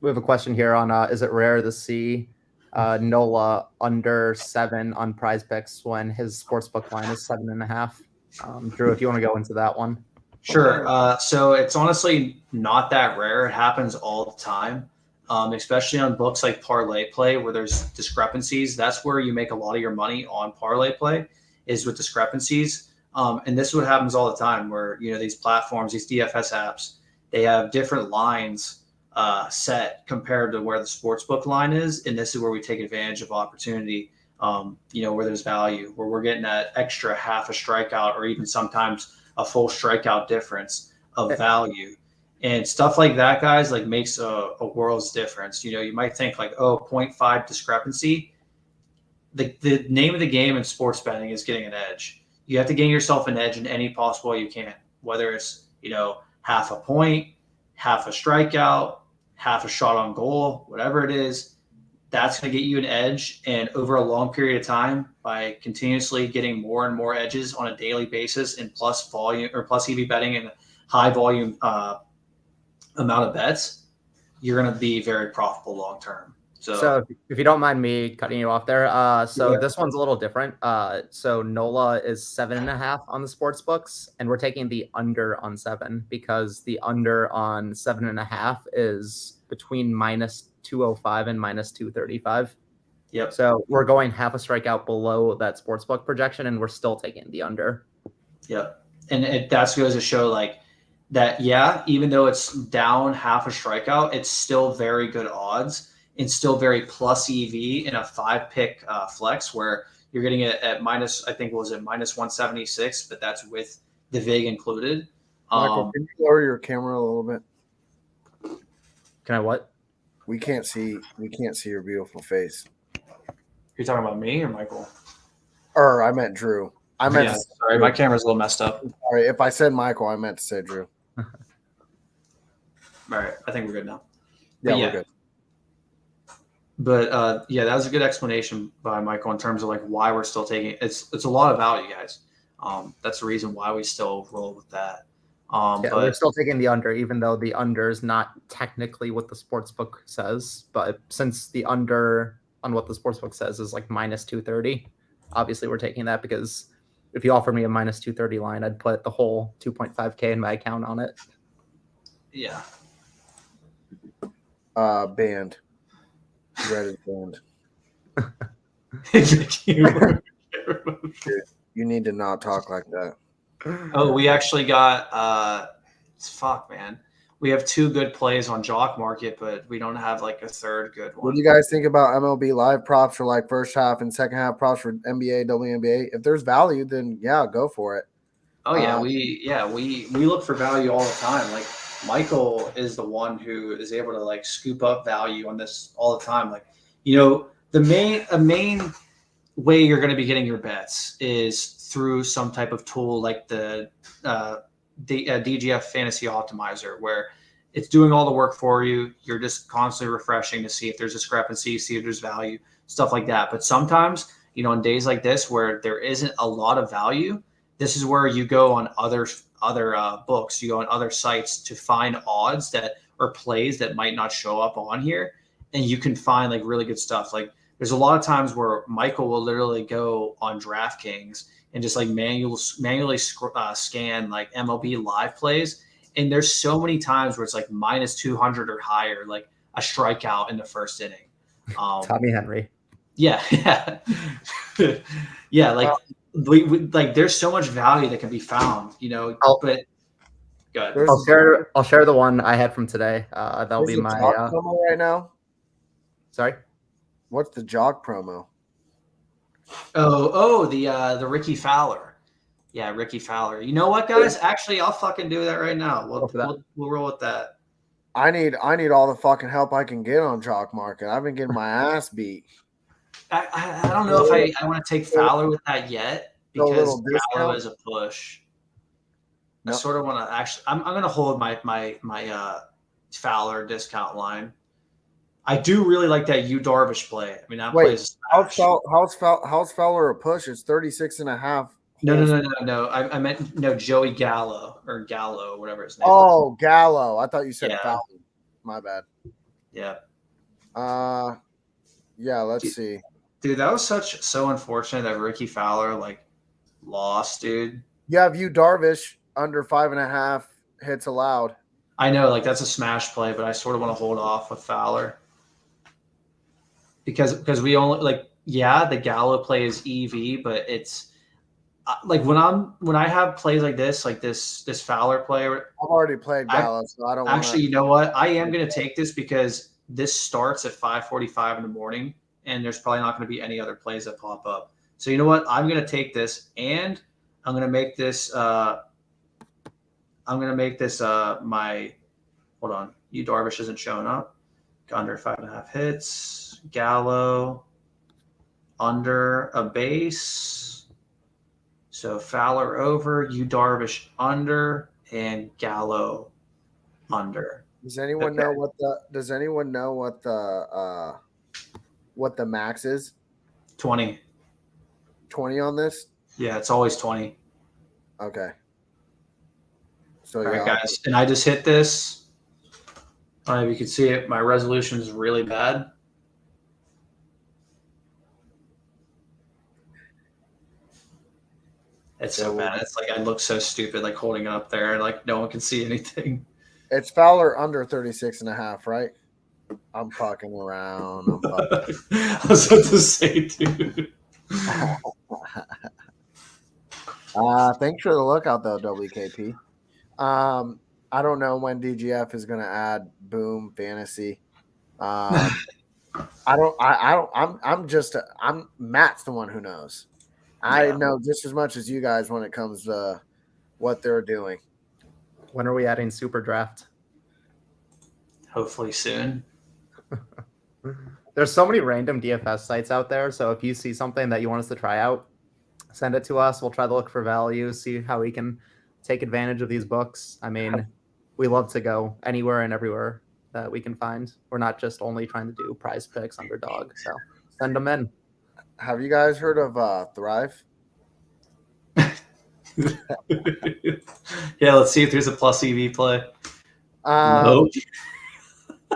We have a question here on is it rare to see Nola under 7 on Prize Picks when his sportsbook line is 7.5? Drew, if you want to go into that one. Sure. So it's honestly not that rare. It happens all the time, especially on books like Parlay Play where there's discrepancies. That's where you make a lot of your money on Parlay Play, is with discrepancies. And this is what happens all the time where, these platforms, these DFS apps, they have different lines set compared to where the sportsbook line is. And this is where we take advantage of opportunity, where there's value, where we're getting that extra half a strikeout or even sometimes a full strikeout difference of value. And stuff like that, guys, like makes a world's difference. You might think like, 0.5 discrepancy. The name of the game in sports betting is getting an edge. You have to gain yourself an edge in any possible way you can, whether it's, half a point, half a strikeout, half a shot on goal, whatever it is. That's going to get you an edge. And over a long period of time, by continuously getting more and more edges on a daily basis and plus volume or plus EV betting and high volume amount of bets, you're going to be very profitable long term. So if you don't mind me cutting you off there, This one's a little different. So Nola is 7.5 on the sports books, and we're taking the under on 7 because the under on 7.5 is between -205 and -235. Yep. So we're going half a strikeout below that sportsbook projection, and we're still taking the under. Yep. And that goes to show like that, even though it's down half a strikeout, it's still very good odds and still very plus EV in a 5-pick flex where you're getting it at minus, I think, was it -176, but that's with the VIG included. Michael, can you lower your camera a little bit? Can I what? We can't see your beautiful face. You're talking about me or Michael? Or I meant Drew. Sorry, my camera's a little messed up. Sorry, if I said Michael, I meant to say Drew. All right, I think we're good now. Yeah, we're good. But yeah, that was a good explanation by Michael in terms of like why we're still taking it. It's a lot of value, guys. That's the reason why we still roll with that. Yeah, we're But still taking the under, even though the under is not technically what the sportsbook says. But since the under on what the sportsbook says is like minus 230, obviously we're taking that because if you offered me a minus 230 line, I'd put the whole 2.5K in my account on it. yeah, Banned. Red is banned. You need to not talk like that. Oh, we actually got fuck, man. We have 2 good plays on Jock Market, but we don't have like a third good one. What do you guys think about MLB live props for like first half and second half props for NBA, WNBA? If there's value, then yeah, go for it. Oh yeah, we look for value all the time. Like Michael is the one who is able to like scoop up value on this all the time. Like, the main way you're going to be getting your bets is through some type of tool like the DGF Fantasy Optimizer, where it's doing all the work for you. You're just constantly refreshing to see if there's discrepancy, see if there's value, stuff like that. But sometimes, on days like this where there isn't a lot of value, this is where you go on other books, you go on other sites to find odds that or plays that might not show up on here, and you can find like really good stuff. Like there's a lot of times where Michael will literally go on DraftKings and just like manually scan like MLB live plays, and there's so many times where it's like minus 200 or higher, like a strikeout in the first inning. Tommy Henry. Yeah, yeah, like. We like there's so much value that can be found, but go ahead. I'll share the one I had from today. That'll be my promo right now. Sorry, what's the Jock promo? The Ricky Fowler. Yeah, Ricky Fowler. You know what, guys? Actually, I'll fucking do that right now. We'll roll with that. I need all the fucking help I can get on Jock Market. I've been getting my ass beat. I don't know if I want to take Fowler with that yet because Gallo is a push. I sort of want to actually. I'm going to hold my Fowler discount line. I do really like that Yu Darvish play. I mean, that plays. How's Fowler a push? It's 36.5. No. I meant Joey Gallo or Gallo, whatever his name. Oh, Gallo. I thought you said Fowler. My bad. Yeah. Yeah. Let's see. Dude, that was so unfortunate that Ricky Fowler like lost, dude. You have Yu Darvish under 5.5 hits allowed. I know, like that's a smash play, but I sort of want to hold off with Fowler because we only the Gallo play is EV, but it's like when I have plays like this Fowler play. I've already played Gallo, so I don't. Actually, you know what? I am going to take this because this starts at 5:45 in the morning. And there's probably not going to be any other plays that pop up. So you know what? I'm going to take this, and I'm going to make this. My hold on. Yu Darvish isn't showing up. Under 5.5 hits. Gallo under a base. So Fowler over, Yu Darvish under, and Gallo under. Does anyone know what the max is? 20. 20 on this? Yeah, it's always 20. Okay. So all right, guys. And I just hit this. I don't know if you can see it. My resolution is really bad. It's so bad. It's like I look so stupid, like holding it up there, and like no one can see anything. It's Fowler under 36.5, right? I'm fucking around. I was about to say, dude. Thanks for the lookout, though, WKP. I don't know when DGF is going to add Boom Fantasy. I'm Matt's the one who knows. I know just as much as you guys when it comes to what they're doing. When are we adding Super Draft? Hopefully soon. There's so many random DFS sites out there. So if you see something that you want us to try out, send it to us. We'll try to look for value, see how we can take advantage of these books. I mean, we love to go anywhere and everywhere that we can find. We're not just only trying to do prize picks underdog. So send them in. Have you guys heard of Thrive? Yeah, let's see if there's a plus EV play. Nope.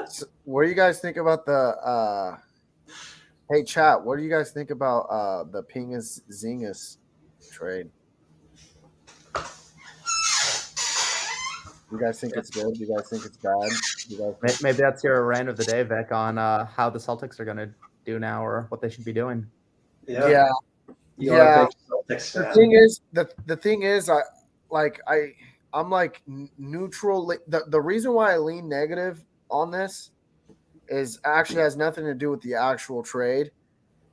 So what do you guys think about the hey chat, what do you guys think about the Pingus Zingas trade? You guys think it's good? You guys think it's bad? Maybe that's your rant of the day, Vic, on how the Celtics are going to do now or what they should be doing. Yeah. The thing is, I'm like neutral. The reason why I lean negative on this is actually has nothing to do with the actual trade.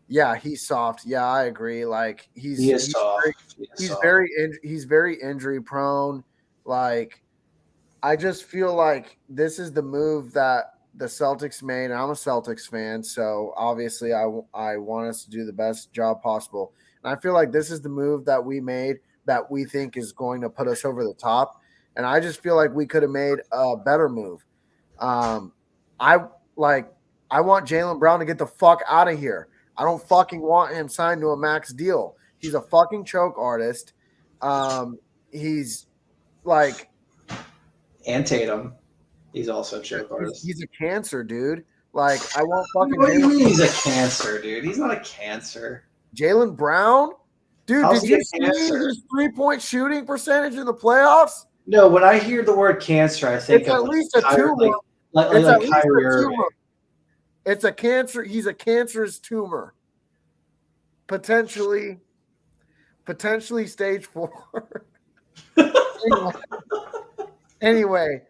Yeah, he's soft. Yeah, I agree. Like he's soft. He's very injury prone. Like I just feel like this is the move that the Celtics made. And I'm a Celtics fan, so obviously I want us to do the best job possible. And I feel like this is the move that we made that we think is going to put us over the top. And I just feel like we could have made a better move. I want Jaylen Brown to get the fuck out of here. I don't fucking want him signed to a max deal. He's a fucking choke artist. He's like, and Tatum, he's also a choke artist. He's a cancer, dude. Like, I want fucking. What do you mean he's a cancer, dude? He's not a cancer. Jaylen Brown, dude. Did you see his 3-point shooting percentage in the playoffs? No, when I hear the word cancer, I think it's at least a tumor. It's at least a tumor. It's a cancer. He's a cancerous tumor. Potentially stage 4. Anyway,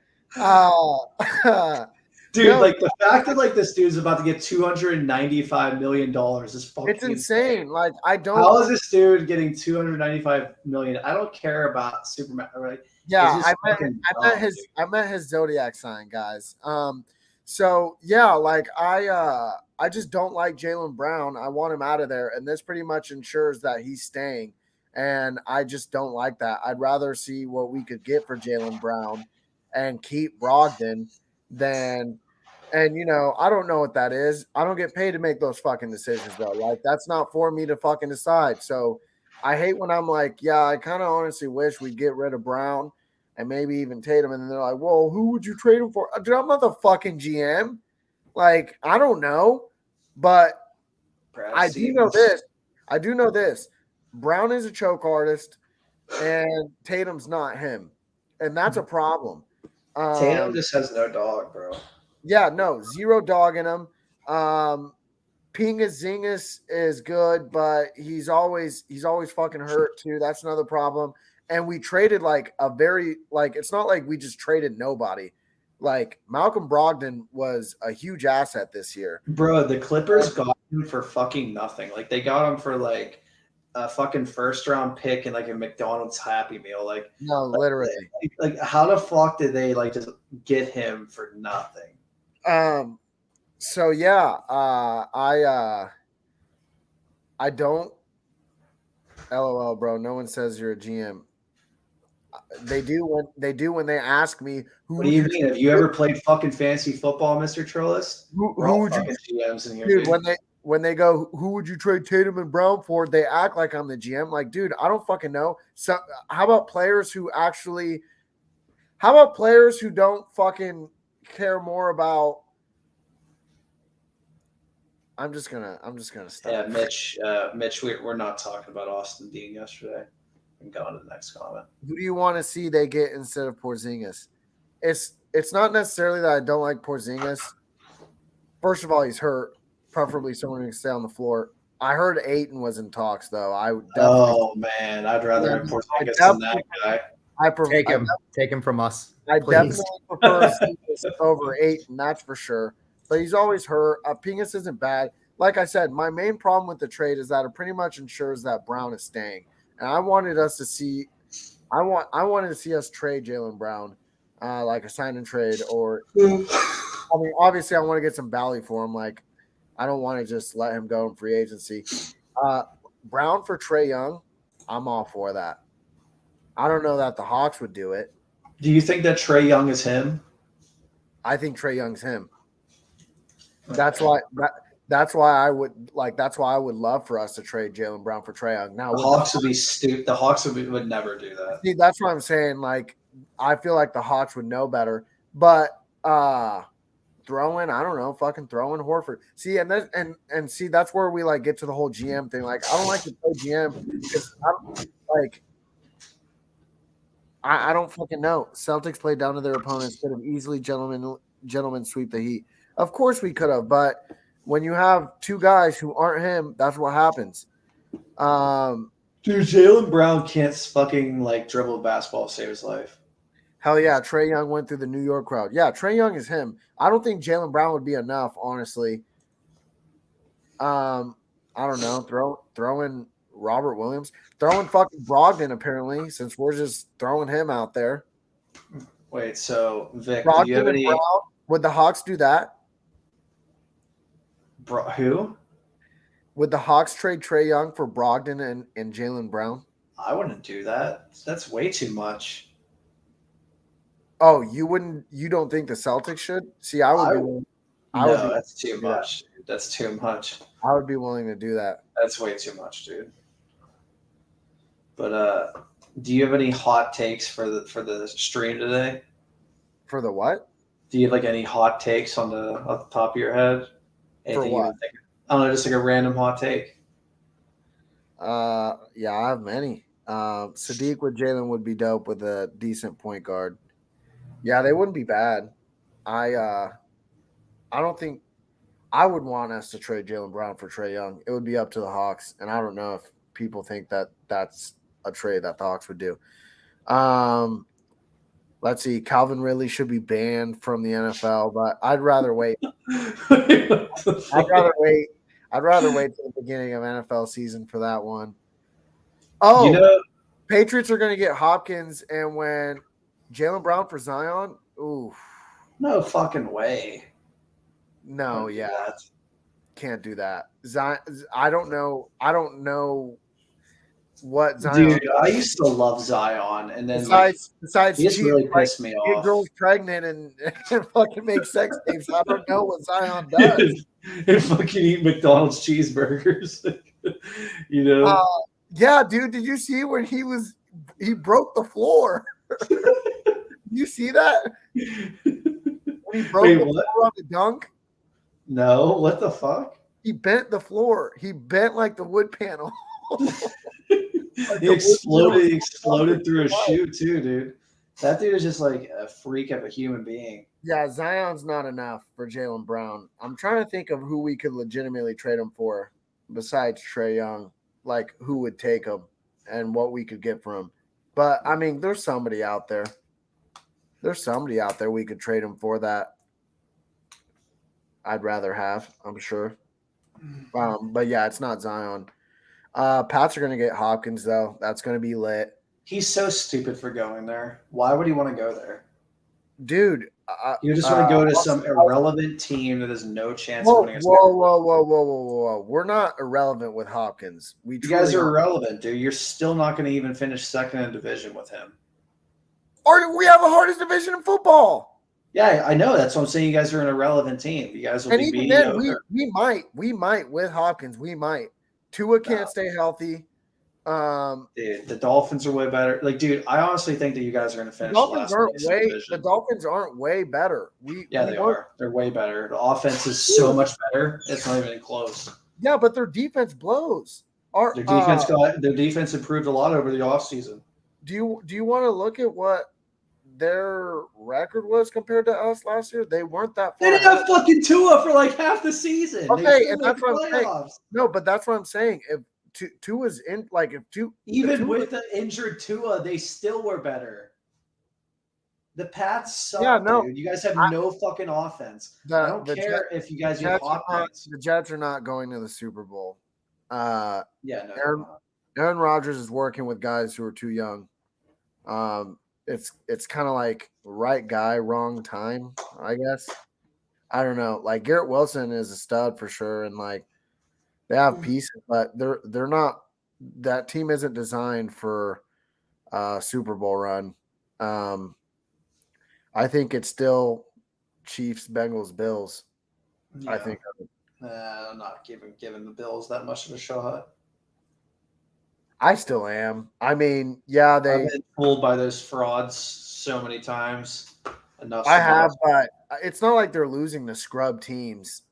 dude, like the fact that like this dude's about to get $295 million is fucking. It's insane. Like I don't. How is this dude getting $295 million? I don't care about Superman. Right? Yeah, I met his Zodiac sign, guys. So yeah, like I just don't like Jaylen Brown. I want him out of there, and this pretty much ensures that he's staying. And I just don't like that. I'd rather see what we could get for Jaylen Brown and keep Brogdon than, and I don't know what that is. I don't get paid to make those fucking decisions though. Like that's not for me to fucking decide. So I hate when I'm like, yeah, I kind of honestly wish we'd get rid of Brown and maybe even Tatum. And then they're like, well, who would you trade him for? Dude, I'm not the fucking GM. Like, I don't know. But I do know this. Brown is a choke artist, and Tatum's not him, and that's a problem. Tatum just has no dog, bro. Yeah, no, zero dog in him. Pingus Zingas is good, but he's always fucking hurt too. That's another problem. And we traded it's not like we just traded nobody. Like Malcolm Brogdon was a huge asset this year. Bro, the Clippers got him for fucking nothing. Like they got him for like a fucking first round pick and like a McDonald's Happy Meal. Like no, literally. Like how the fuck did they like just get him for nothing? So yeah, I don't. LOL, bro. No one says you're a GM. They do when they ask me. What do you mean? Have you ever played fucking fantasy football, Mr. Trillist? Who would you GMs in here, dude? When they go, who would you trade Tatum and Brown for? They act like I'm the GM. Like, dude, I don't fucking know. So, how about players who don't fucking care more about? I'm just gonna stop. Yeah, Mitch, we're not talking about Austin Dean yesterday. And go on to the next comment. Who do you want to see they get instead of Porzingis? It's not necessarily that I don't like Porzingis. First of all, he's hurt. Preferably someone who can stay on the floor. I heard Ayton was in talks, though. Oh man, I'd rather have Porzingis than that guy. Take him from us. I definitely prefer over Ayton, that's for sure. But he's always hurt. Pingus isn't bad. Like I said, my main problem with the trade is that it pretty much ensures that Brown is staying. And I wanted to see us trade Jaylen Brown, like a sign and trade, or I mean, obviously I want to get some value for him. Like, I don't want to just let him go in free agency. Brown for Trae Young, I'm all for that. I don't know that the Hawks would do it. Do you think that Trae Young is him? I think Trae Young's him. That's why I would love for us to trade Jaylen Brown for Trae Young. Now The Hawks would be stupid. The Hawks would never do that. See, that's what I'm saying. Like, I feel like the Hawks would know better, but fucking throw in Horford. See, and see, that's where we like get to the whole GM thing. Like, I don't like to play GM because I don't fucking know. Celtics played down to their opponents, could have easily gentlemen sweep the Heat. Of course we could have, but when you have two guys who aren't him, that's what happens. Dude, Jaylen Brown can't fucking like dribble a basketball to save his life. Hell yeah, Trae Young went through the New York crowd. Yeah, Trae Young is him. I don't think Jaylen Brown would be enough, honestly. I don't know. Throw in Robert Williams. Throw in fucking Brogdon, apparently, since we're just throwing him out there. Wait, so Vic, Brogdon do you have any? Brown, would the Hawks do that? Who? Would the Hawks trade Trae Young for Brogdon and Jaylen Brown? I wouldn't do that. That's way too much. Oh, you wouldn't? You don't think the Celtics should? See, I would. That's too much. Dude. That's too much. I would be willing to do that. That's way too much, dude. But do you have any hot takes for the stream today? For the what? Do you have like any hot takes off the top of your head? Anything For what? I don't know, just like a random hot take. Yeah, I have many. Sadiq with Jalen would be dope with a decent point guard. Yeah, they wouldn't be bad. I don't think I would want us to trade Jaylen Brown for Trae Young. It would be up to the Hawks, and I don't know if people think that that's a trade that the Hawks would do. Let's see. Calvin Ridley should be banned from the NFL, but I'd rather wait. I'd rather wait till the beginning of NFL season for that one. Oh, Patriots are going to get Hopkins, and when Jaylen Brown for Zion, ooh, no fucking way. No, yeah, can't do that. Zion, I don't know what Zion. Dude, I used to love Zion, and then besides, he just really pissed me off. Get girls pregnant and fucking make sex tapes. I don't know what Zion does. And fucking eat McDonald's cheeseburgers. Yeah, dude. Did you see when he broke the floor? You see that? When he broke the floor on the dunk? No, what the fuck? He bent the floor. He bent like the wood panel. He exploded through a shoe too, dude. That dude is just like a freak of a human being. Yeah, Zion's not enough for Jaylen Brown. I'm trying to think of who we could legitimately trade him for besides Trae Young. Like, who would take him and what we could get for him. But, I mean, there's somebody out there. There's somebody out there we could trade him for that I'd rather have, I'm sure. But, yeah, it's not Zion. Pats are going to get Hopkins, though. That's going to be lit. He's so stupid for going there. Why would he want to go there? Dude. You just want to go to some irrelevant team that has no chance of winning a Whoa. We're not irrelevant with Hopkins. You guys are irrelevant, dude. You're still not going to even finish second in division with him. Or we have the hardest division in football. Yeah, I know. That's what I'm saying. You guys are an irrelevant team. You guys will be beating over. We might with Hopkins. We might. Tua can't stay healthy. Dude, the Dolphins are way better. Like, dude, I honestly think that you guys are going to finish the Dolphins aren't way better. They are. They're way better. The offense is so much better. It's not even close. Yeah, but their defense blows. Their defense improved a lot over the offseason. Do you want to look at what their record was compared to us last year? They weren't that far. They didn't have fucking Tua for like half the season. Okay, and that's what I'm saying. No, but that's what I'm saying. If Tua's in, like, with the injured Tua, they still were better. The Pats suck. Yeah, no, dude. You guys have no fucking offense. I don't care if you guys get Hopkins. The Jets are not going to the Super Bowl. No. Aaron Rodgers is working with guys who are too young. It's kind of like right guy, wrong time, I guess. I don't know. Like, Garrett Wilson is a stud for sure, and like they have pieces, but they're not. That team isn't designed for a Super Bowl run. I think it's still Chiefs, Bengals, Bills. Yeah. I think. I'm not giving the Bills that much of a shot. I still am. I mean, yeah, I've been fooled by those frauds so many times. I have, but it's not like they're losing to scrub teams.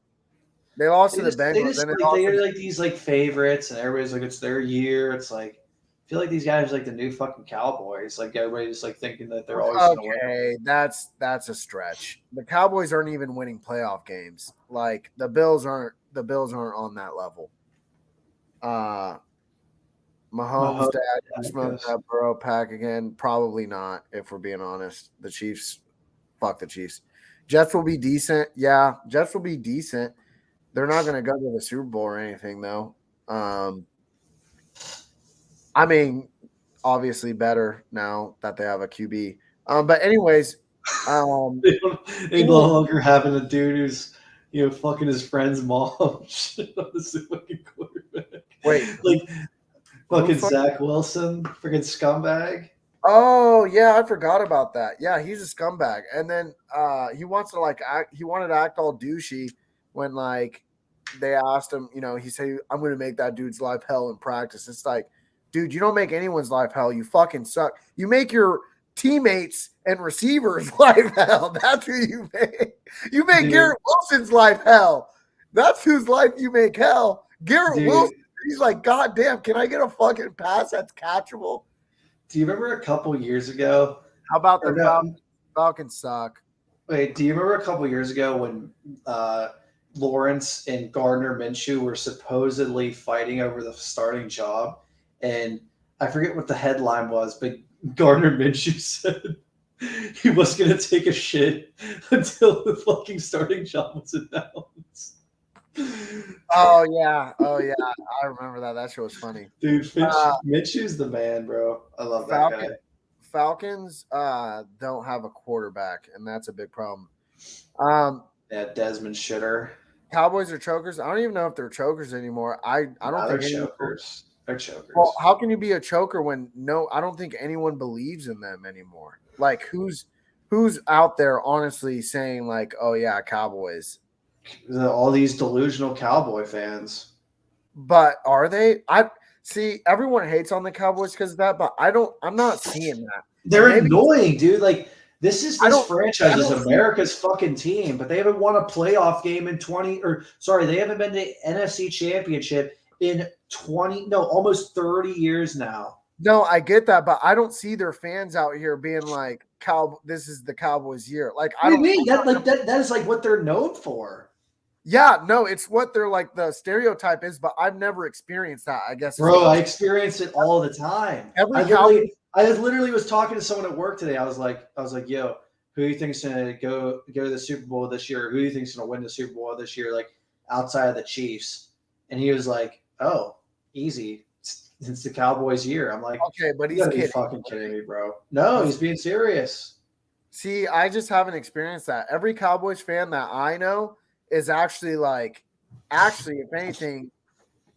They lost to the Bengals. They're like these like favorites, and everybody's like it's their year. It's like I feel like these guys are like the new fucking Cowboys. Like everybody's like thinking that they're always going to win. Okay, that's a stretch. The Cowboys aren't even winning playoff games. Like the Bills aren't on that level. Mahomes' dad smoked that Burrow pack again. Probably not, if we're being honest. The Chiefs, fuck the Chiefs. Jets will be decent. Yeah, Jets will be decent. They're not going to go to the Super Bowl or anything, though. I mean, obviously better now that they have a QB. But anyways, they no longer having a dude who's fucking his friend's mom shit on the fucking quarterback. Wait, like fucking Zach Wilson, freaking scumbag. Oh yeah, I forgot about that. Yeah, he's a scumbag. And then he wants to he wanted to act all douchey when like they asked him, he said, I'm gonna make that dude's life hell in practice. It's like, dude, you don't make anyone's life hell. You fucking suck. You make your teammates and receivers life hell. That's who you make. You make Garrett Wilson's life hell. That's whose life you make hell. Garrett Wilson, he's like, God damn, can I get a fucking pass that's catchable? Do you remember a couple years ago? How about the Falcons suck? Wait, do you remember a couple years ago when Lawrence and Gardner Minshew were supposedly fighting over the starting job? And I forget what the headline was, but Gardner Minshew said he was going to take a shit until the fucking starting job was announced. Oh yeah, I remember that. That shit was funny, dude. Minshew's the man, bro. I love that guy. Falcons don't have a quarterback, and that's a big problem. Yeah, Desmond Shitter. Cowboys are chokers. I don't even know if they're chokers anymore. I don't think they're chokers. They're chokers. Well, how can you be a choker when I don't think anyone believes in them anymore. Like who's out there honestly saying like, oh yeah, Cowboys? All these delusional Cowboy fans. But are they? I see everyone hates on the Cowboys because of that, but I'm not seeing that. They're annoying, dude. Like this franchise is America's fucking team, but they haven't won a playoff game in they haven't been to NFC Championship in almost 30 years now. No, I get that, but I don't see their fans out here being like, this is the Cowboys' year. Like I don't mean that is like what they're known for. Yeah, no, it's what they're like the stereotype is, but I've never experienced that, I guess. Bro, I experience it all the time. I literally was talking to someone at work today. I was like, yo, who do you think's gonna go to the Super Bowl this year? Who do you think's gonna win the Super Bowl this year, like outside of the Chiefs? And he was like, oh, easy. It's the Cowboys' year. I'm like, okay, but he's kidding. Fucking kidding me, bro. No, he's being serious. See, I just haven't experienced that. Every Cowboys fan that I know is actually, if anything,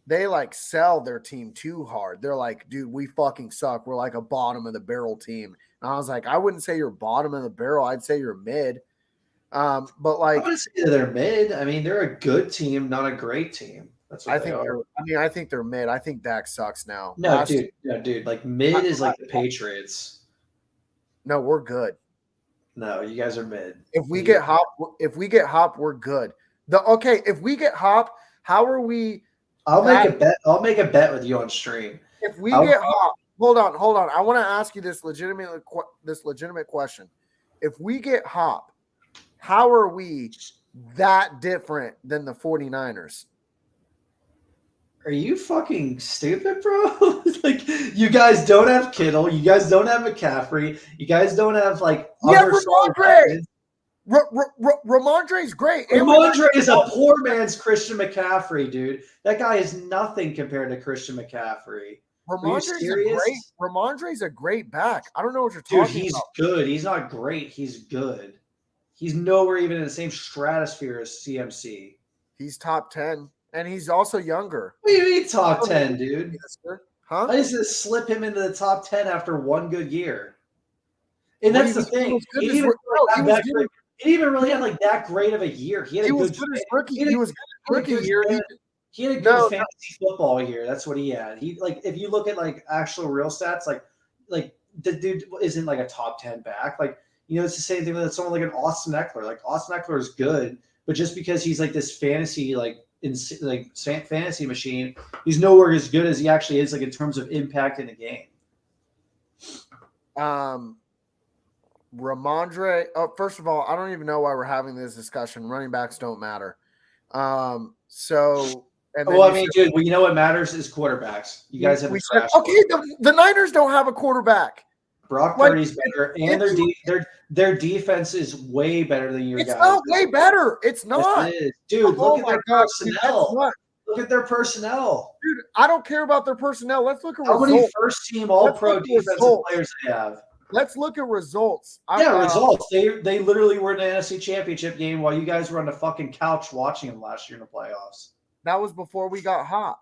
they like sell their team too hard. They're like, dude, we fucking suck. We're like a bottom of the barrel team. And I was like, I wouldn't say you're bottom of the barrel. I'd say you're mid. But like, I wouldn't say they're mid. I mean, they're a good team, not a great team. That's what they are. I think they're mid. I think Dak sucks now. No, dude. Like mid is like the Patriots. No, we're good. No, you guys are mid. If we get Hop, we're good. If we get Hop, how are we? I'll make a bet. I'll make a bet with you on stream. If we get Hop, hold on. I want to ask you this legitimate question. If we get Hop, how are we that different than the 49ers? Are you fucking stupid, bro? Like, you guys don't have Kittle. You guys don't have McCaffrey. You guys don't have, like, other Ramondre. Ramondre's great. Ramondre is a poor man's Christian McCaffrey, dude. That guy is nothing compared to Christian McCaffrey. Ramondre's a great back. I don't know what you're talking about. Dude, he's good. He's not great. He's good. He's nowhere even in the same stratosphere as CMC. He's top 10. And he's also younger. What do you mean top 10, dude? Huh? I used to slip him into the top 10 after one good year. And that's the thing. He He didn't even really have like that great of a year. He had a was good good as rookie. he had a- He was good as rookie year. He had a good No, fantasy football year. That's what he had. He like if you look at like actual real stats, like the dude isn't like a top 10 back. Like, it's the same thing with someone like an Austin Eckler. Like Austin Eckler is good, but just because he's like this fantasy fantasy machine, he's nowhere as good as he actually is like in terms of impact in the game. Ramondre. Oh, first of all, I don't even know why we're having this discussion. Running backs don't matter. Dude, you know what matters is quarterbacks. You guys have okay. The Niners don't have a quarterback. Brock Purdy's better, and their defense is way better than your guys. It's not way better. It's not. Yes, it is. Dude, look at their personnel. Look at their personnel. Dude, I don't care about their personnel. Let's look at how many first-team All-Pro defensive players they have. Let's look at results. Results. They literally were in the NFC Championship game while you guys were on the fucking couch watching them last year in the playoffs. That was before we got hot.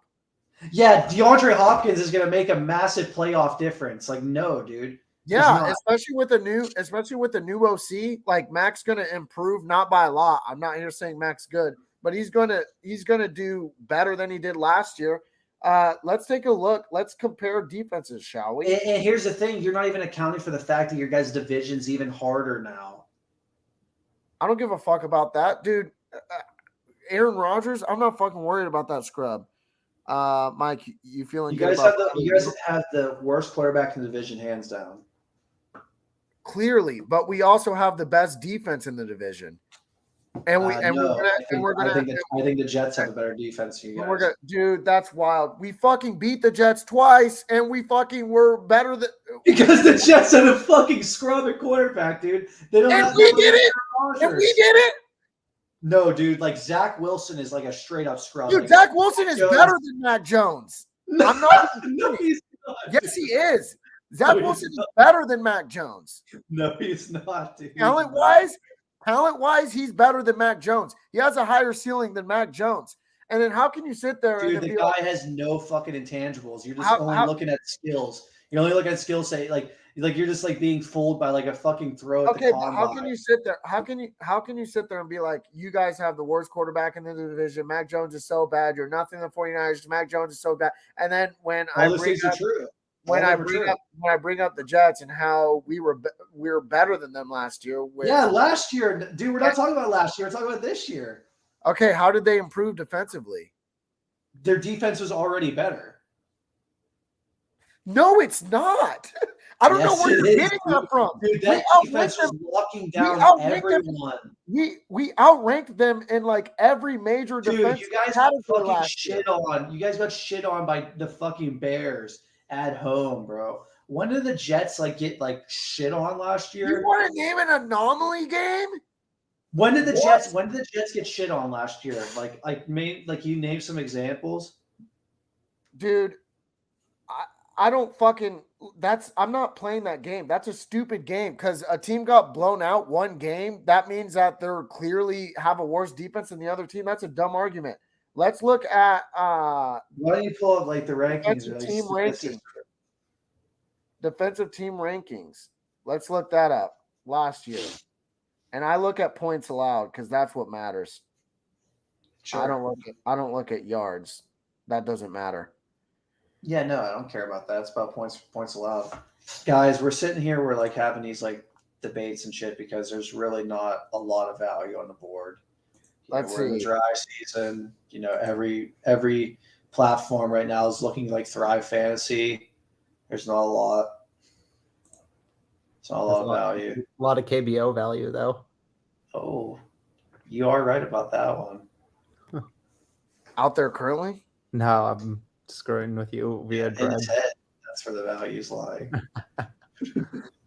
Yeah, DeAndre Hopkins is going to make a massive playoff difference. Like, no, dude. Yeah, especially with the new OC. Like Mac's going to improve, not by a lot. I'm not here saying Mac's good, but he's going to do better than he did last year. Let's take a look. Let's compare defenses, shall we? And here's the thing: you're not even accounting for the fact that your guys' division's even harder now. I don't give a fuck about that, dude. Aaron Rodgers, I'm not fucking worried about that scrub. Mike, you feeling good about that? You guys have the worst quarterback in the division, hands down. Clearly, but we also have the best defense in the division. And I think the Jets have a better defense than you guys. Dude, that's wild. We fucking beat the Jets twice, and we fucking were better than because the Jets had a fucking scrub at quarterback, dude. We did it. No, dude, like Zach Wilson is like a straight up scrub. Dude, Zach Wilson is better than Mac Jones. I'm not. No, he's not. Yes, he is. Zach Wilson is better than Mac Jones. No, he's not, dude. Talent-wise, he's better than Mac Jones. He has a higher ceiling than Mac Jones. And then how can you sit there and the guy has no fucking intangibles. You're just only looking at skills. You're only looking at skills. Say like you're just like being fooled by like a fucking throw at the combine. How can you sit there? How can you sit there and be like, you guys have the worst quarterback in the division. Mac Jones is so bad. You're nothing the 49ers. Mac Jones is so bad. And then when I bring up the Jets and how we were better than them last year. Last year, dude. We're not talking about last year. We're talking about this year. Okay, how did they improve defensively? Their defense was already better. No, it's not. I don't know where you're getting that from. Dude, that defense was locking down everyone. We outranked them in like every major defense. You guys got fucking shit on. You guys got shit on by the fucking Bears at home, bro. When did the Jets get shit on last year? You want to name an anomaly game? When did the Jets get shit on last year? You name some examples? Dude, I don't fucking I'm not playing that game. That's a stupid game because a team got blown out one game. That means that they're clearly have a worse defense than the other team. That's a dumb argument. Let's look at why don't you pull up the rankings? Defensive team rankings. Let's look that up last year. And I look at points allowed because that's what matters. Sure. I don't look at yards. That doesn't matter. Yeah, no, I don't care about that. It's about points allowed. Guys, we're sitting here, we're having these debates and shit because there's really not a lot of value on the board. Let's see. We're in the dry season. Every platform right now is looking like Thrive Fantasy. There's not a lot. It's not a lot of value. A lot of KBO value, though. Oh, you are right about that one. Out there currently? No, I'm screwing with you via Dread. That's where the values lie.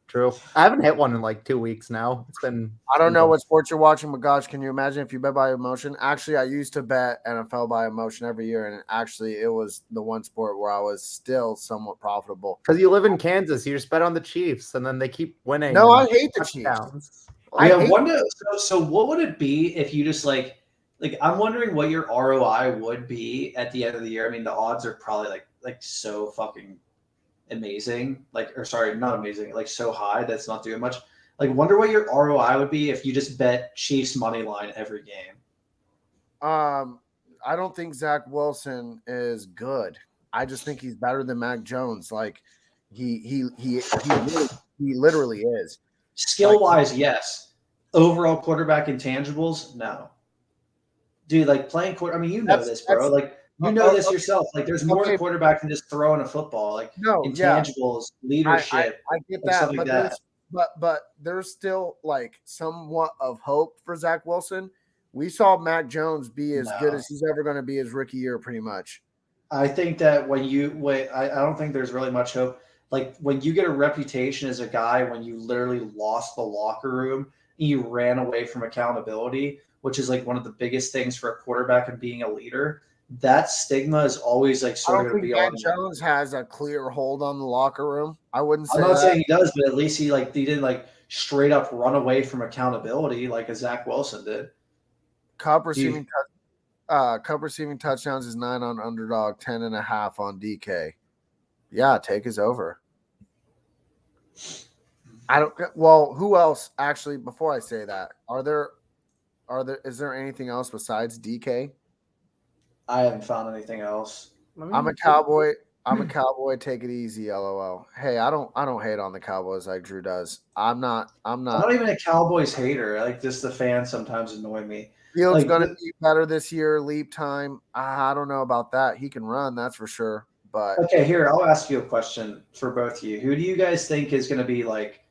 True. I haven't hit one in 2 weeks now. It's been. I don't know what sports you're watching, but gosh, can you imagine if you bet by emotion? Actually, I used to bet NFL by emotion every year, and actually, it was the one sport where I was still somewhat profitable. Because you live in Kansas, you just bet on the Chiefs, and then they keep winning. No, I hate the Chiefs. So what would it be if you just I'm wondering what your ROI would be at the end of the year. I mean, the odds are probably so fucking amazing. Not amazing, so high that's not doing much. Like, wonder what your ROI would be if you just bet Chiefs money line every game. I don't think Zach Wilson is good. I just think he's better than Mac Jones. Like he literally is. Skill wise, yes. Overall quarterback intangibles, no. Dude, like playing quarter. I mean, you know this, bro. Like you know this yourself. Like there's more to quarterback than just throwing a football. Like intangibles, leadership. I get like, that, like that. But there's still like somewhat of hope for Zach Wilson. We saw Mac Jones be as good as he's ever going to be his rookie year, pretty much. I think that I don't think there's really much hope. Like when you get a reputation as a guy, when you literally lost the locker room and you ran away from accountability, which is like one of the biggest things for a quarterback and being a leader, that stigma is always like sort of going to be on. Mac Jones has a clear hold on the locker room. I wouldn't say I'm not saying he does, but at least he didn't like straight up run away from accountability like a Zach Wilson did. Cup receiving touchdowns is 9 on underdog, 10.5 on DK. Yeah, take is over. Who else actually, before I say that, is there anything else besides DK? I haven't found anything else. I'm a Cowboy. Take it easy, LOL. Hey, I don't hate on the Cowboys like Drew does. I'm not even a Cowboys hater. Like just the fans sometimes annoy me. Fields gonna be better this year. Leap time. I don't know about that. He can run, that's for sure. But okay, here I'll ask you a question for both of you. Who do you guys think is going to be like?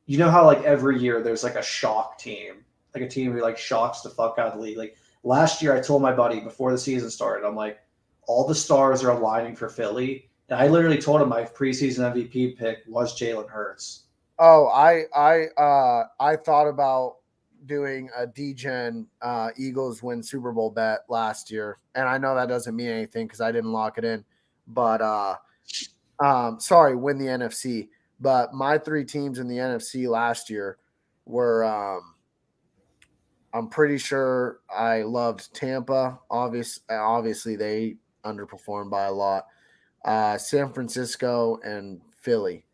You know how like every year there's like a shock team, like a team who like shocks the fuck out of the league. Like last year, I told my buddy before the season started, I'm like, all the stars are aligning for Philly, and I literally told him my preseason MVP pick was Jalen Hurts. Oh, I thought about doing a DGen Eagles win Super Bowl bet last year, and I know that doesn't mean anything because I didn't lock it in. But win the NFC. But my 3 teams in the NFC last year were I'm pretty sure I loved Tampa. Obviously they underperformed by a lot. San Francisco and Philly.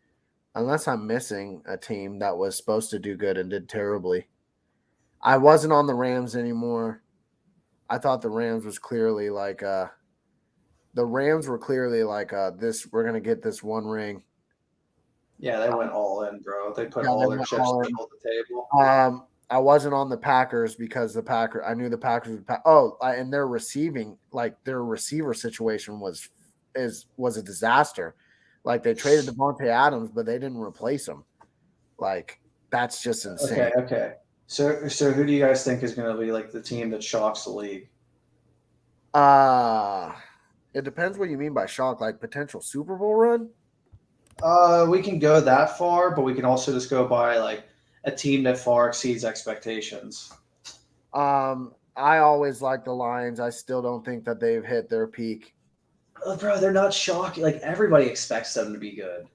Unless I'm missing a team that was supposed to do good and did terribly. I wasn't on the Rams anymore. I thought the Rams was clearly like this. We're gonna get this one ring. Yeah, they went all in, bro. They put all their chips on the table. I wasn't on the Packers because I knew the Packers would. And their receiver situation was a disaster. Like they traded Devontae Adams, but they didn't replace him. Like that's just insane. Okay. So who do you guys think is going to be like the team that shocks the league? It depends what you mean by shock. Like potential Super Bowl run. We can go that far, but we can also just go by like a team that far exceeds expectations. I always like the Lions. I still don't think that they've hit their peak. Oh, bro, they're not shocking. Like everybody expects them to be good.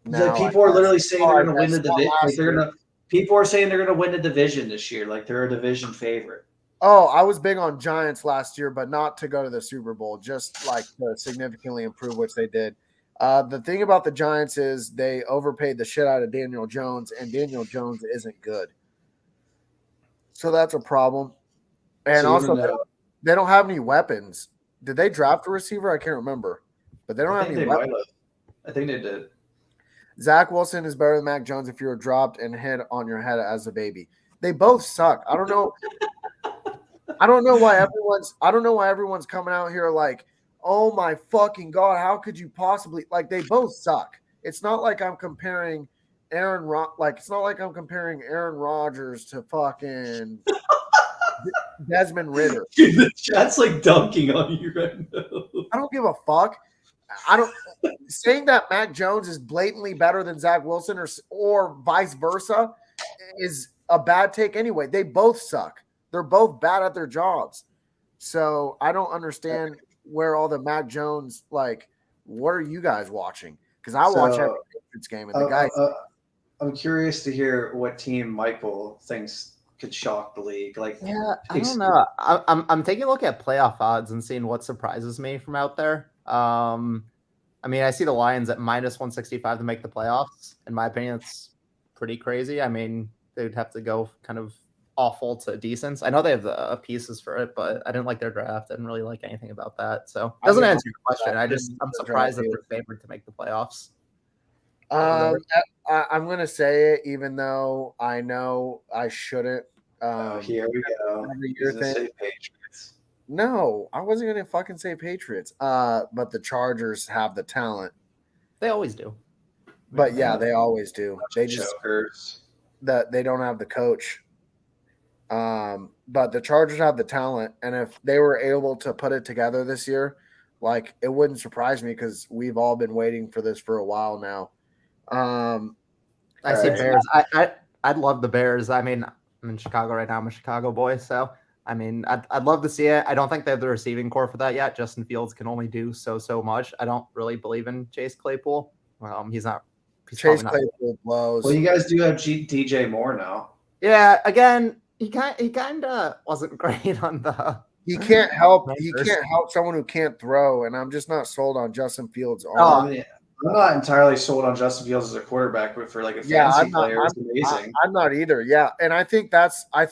Like people are literally saying they're going to win the division. People are saying they're going to win the division this year. Like they're a division favorite. Oh, I was big on Giants last year, but not to go to the Super Bowl, just like to significantly improve, which they did. The thing about the Giants is they overpaid the shit out of Daniel Jones, and Daniel Jones isn't good. So that's a problem. And also, they don't have any weapons. Did they draft a receiver? I can't remember. But they don't have any weapons. I think they did. Zach Wilson is better than Mac Jones if you were dropped and hit on your head as a baby. They both suck. I don't know. I don't know why everyone's coming out here like, oh my fucking God, how could you possibly like they both suck. It's not like I'm comparing Aaron Rodgers to fucking Desmond Ritter. Dude, the chat's like dunking on you right now. I don't give a fuck. Saying that Mac Jones is blatantly better than Zach Wilson or vice versa is a bad take anyway. They both suck. They're both bad at their jobs. So I don't understand where all the Mac Jones, like, what are you guys watching? Because I watch every Patriots game and the guys. I'm curious to hear what team Michael thinks could shock the league. Like, yeah, I don't know. I'm taking a look at playoff odds and seeing what surprises me from out there. I mean, I see the Lions at -165 to make the playoffs. In my opinion, it's pretty crazy. I mean, they'd have to go kind of awful to decent. I know they have the pieces for it, but I didn't like their draft. I didn't really like anything about that. So doesn't answer your question. I'm surprised that they're favored to make the playoffs. I'm gonna say it, even though I know I shouldn't. Here we go. He's gonna say Patriots. No, I wasn't gonna fucking say Patriots. But the Chargers have the talent. They always do. But yeah, they always do. They just Chokers. They don't have the coach. But the Chargers have the talent, and if they were able to put it together this year, like, it wouldn't surprise me because we've all been waiting for this for a while now. I see Bears. I'd love the Bears. I mean, I'm in Chicago right now. I'm a Chicago boy, so I mean, I'd love to see it. I don't think they have the receiving core for that yet. Justin Fields can only do so much. I don't really believe in Chase Claypool. He's not. Chase Claypool blows. Well, you guys do have DJ Moore now. Yeah, again, he kind of wasn't great on the. He can't help. He can't help someone who can't throw, and I'm just not sold on Justin Fields' arm. I'm not entirely sold on Justin Fields as a quarterback, but for like a fantasy player, it's amazing. I'm not either. Yeah, and I think that's. I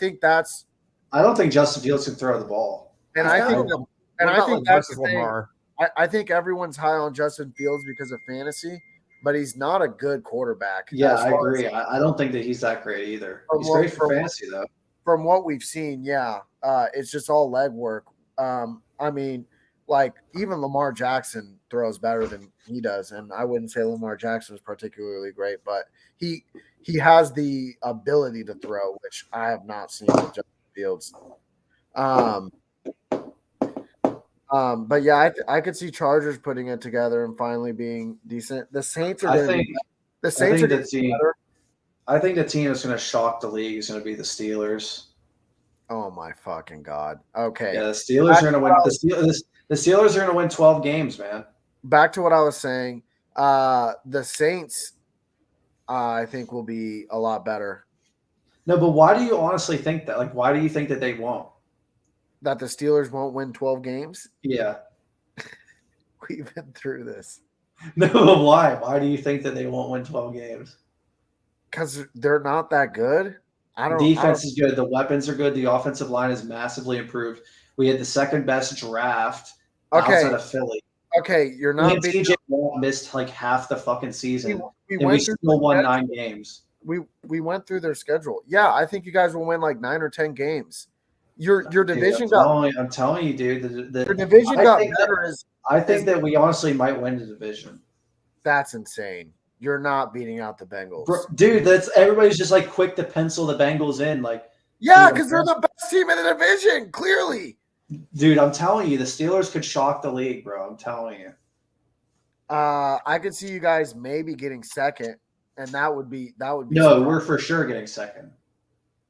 don't think Justin Fields can throw the ball. And I think that's the thing. I think everyone's high on Justin Fields because of fantasy, but he's not a good quarterback. Yeah, I agree. I don't think that he's that great either. He's great for fantasy, though. From what we've seen, yeah, it's just all leg work. I mean, like, even Lamar Jackson throws better than he does, and I wouldn't say Lamar Jackson is particularly great, but he has the ability to throw, which I have not seen with Justin Fields. But yeah, I could see Chargers putting it together and finally being decent. The Saints are. The Saints are the team. I think the team that's going to shock the league is going to be the Steelers. Oh my fucking god! Okay, yeah, the Steelers are going to win. The Steelers are going to win 12 games, man. Back to what I was saying. The Saints, I think, will be a lot better. No, but why do you honestly think that? Like, why do you think that they won't? That the Steelers won't win 12 games? Yeah. We've been through this. No, but why? Why do you think that they won't win 12 games? Because they're not that good. Defense is good. The weapons are good. The offensive line is massively improved. We had the second best draft outside of Philly. Okay, you're not. TJ Watt missed like half the fucking season, and we still won 9 games. We went through their schedule. Yeah, I think you guys will win like 9 or 10 games. Your division I'm telling you, dude. Your division got better. I think that we honestly might win the division. That's insane. You're not beating out the Bengals. Dude, everybody's just like quick to pencil the Bengals in. Like, yeah, because they're the best team in the division, clearly. Dude, I'm telling you, the Steelers could shock the league, bro. I'm telling you. I could see you guys maybe getting second, and that would be No, surprising. We're for sure getting second.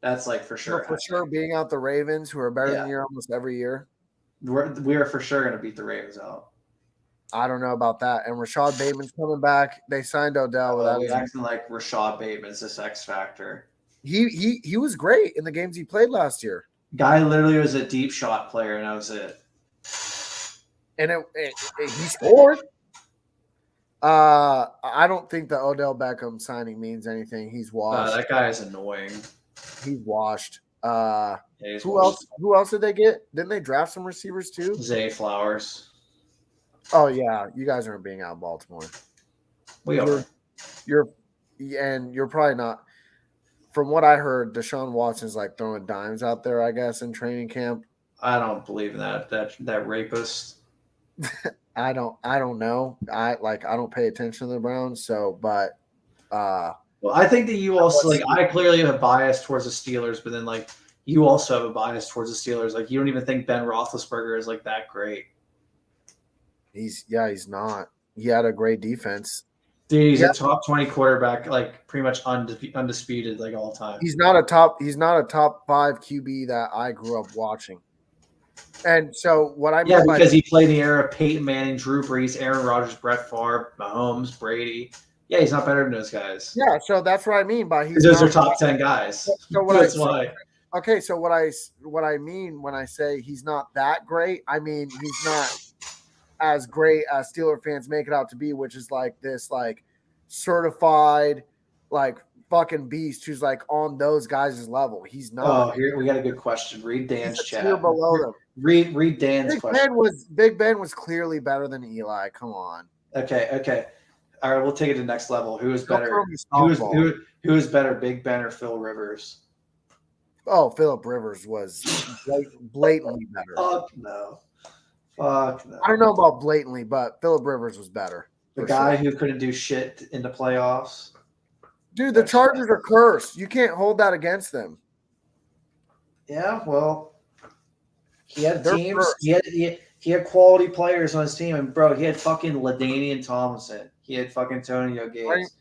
That's like for sure. For sure, beating out the Ravens, who are better than you almost every year. We are for sure going to beat the Ravens out. I don't know about that. And Rashad Bateman's coming back. They signed Odell without acting like Rashad Bateman's this X factor. He was great in the games he played last year. Guy literally was a deep shot player, and that was it. And he scored. I don't think the Odell Beckham signing means anything. He's washed. That guy is annoying. He's washed. Who else did they get? Didn't they draft some receivers too? Zay Flowers. Oh yeah, you guys aren't being out in Baltimore. We are. You're probably not. From what I heard, Deshaun Watson's like throwing dimes out there, I guess, in training camp. I don't believe in that rapist. I don't know. I don't pay attention to the Browns, but well, I think that you also I clearly have a bias towards the Steelers, but then you also have a bias towards the Steelers. Like, you don't even think Ben Roethlisberger is like that great. He's not. He had a great defense. Dude, he's a top 20 quarterback, like pretty much undisputed, like all time. He's not a top 5 QB that I grew up watching. And so what I mean because he played the era of Peyton Manning, Drew Brees, Aaron Rodgers, Brett Favre, Mahomes, Brady. Yeah, he's not better than those guys. Yeah, so that's what I mean by those are top 10 guys. So that's why. Okay, so what I mean when I say he's not that great, I mean he's not as great as Steeler fans make it out to be, which is like this certified fucking beast who's like on those guys' level. He's Oh, not. here we got a good question. Read Dan's He's a chat. tier below them. Read Dan's question. Big Ben was clearly better than Eli. Come on. Okay. All right, we'll take it to the next level. Who is Don't better? throw me softball. Who is better, Big Ben or Phil Rivers? Oh, Philip Rivers was blatantly better. Fuck no. I don't know about blatantly, but Philip Rivers was better. The guy who couldn't do shit in the playoffs. Dude, the Chargers are cursed. You can't hold that against them. Yeah, well, he had teams. He had quality players on his team, and bro, he had fucking LaDainian Tomlinson. He had fucking Antonio Gates.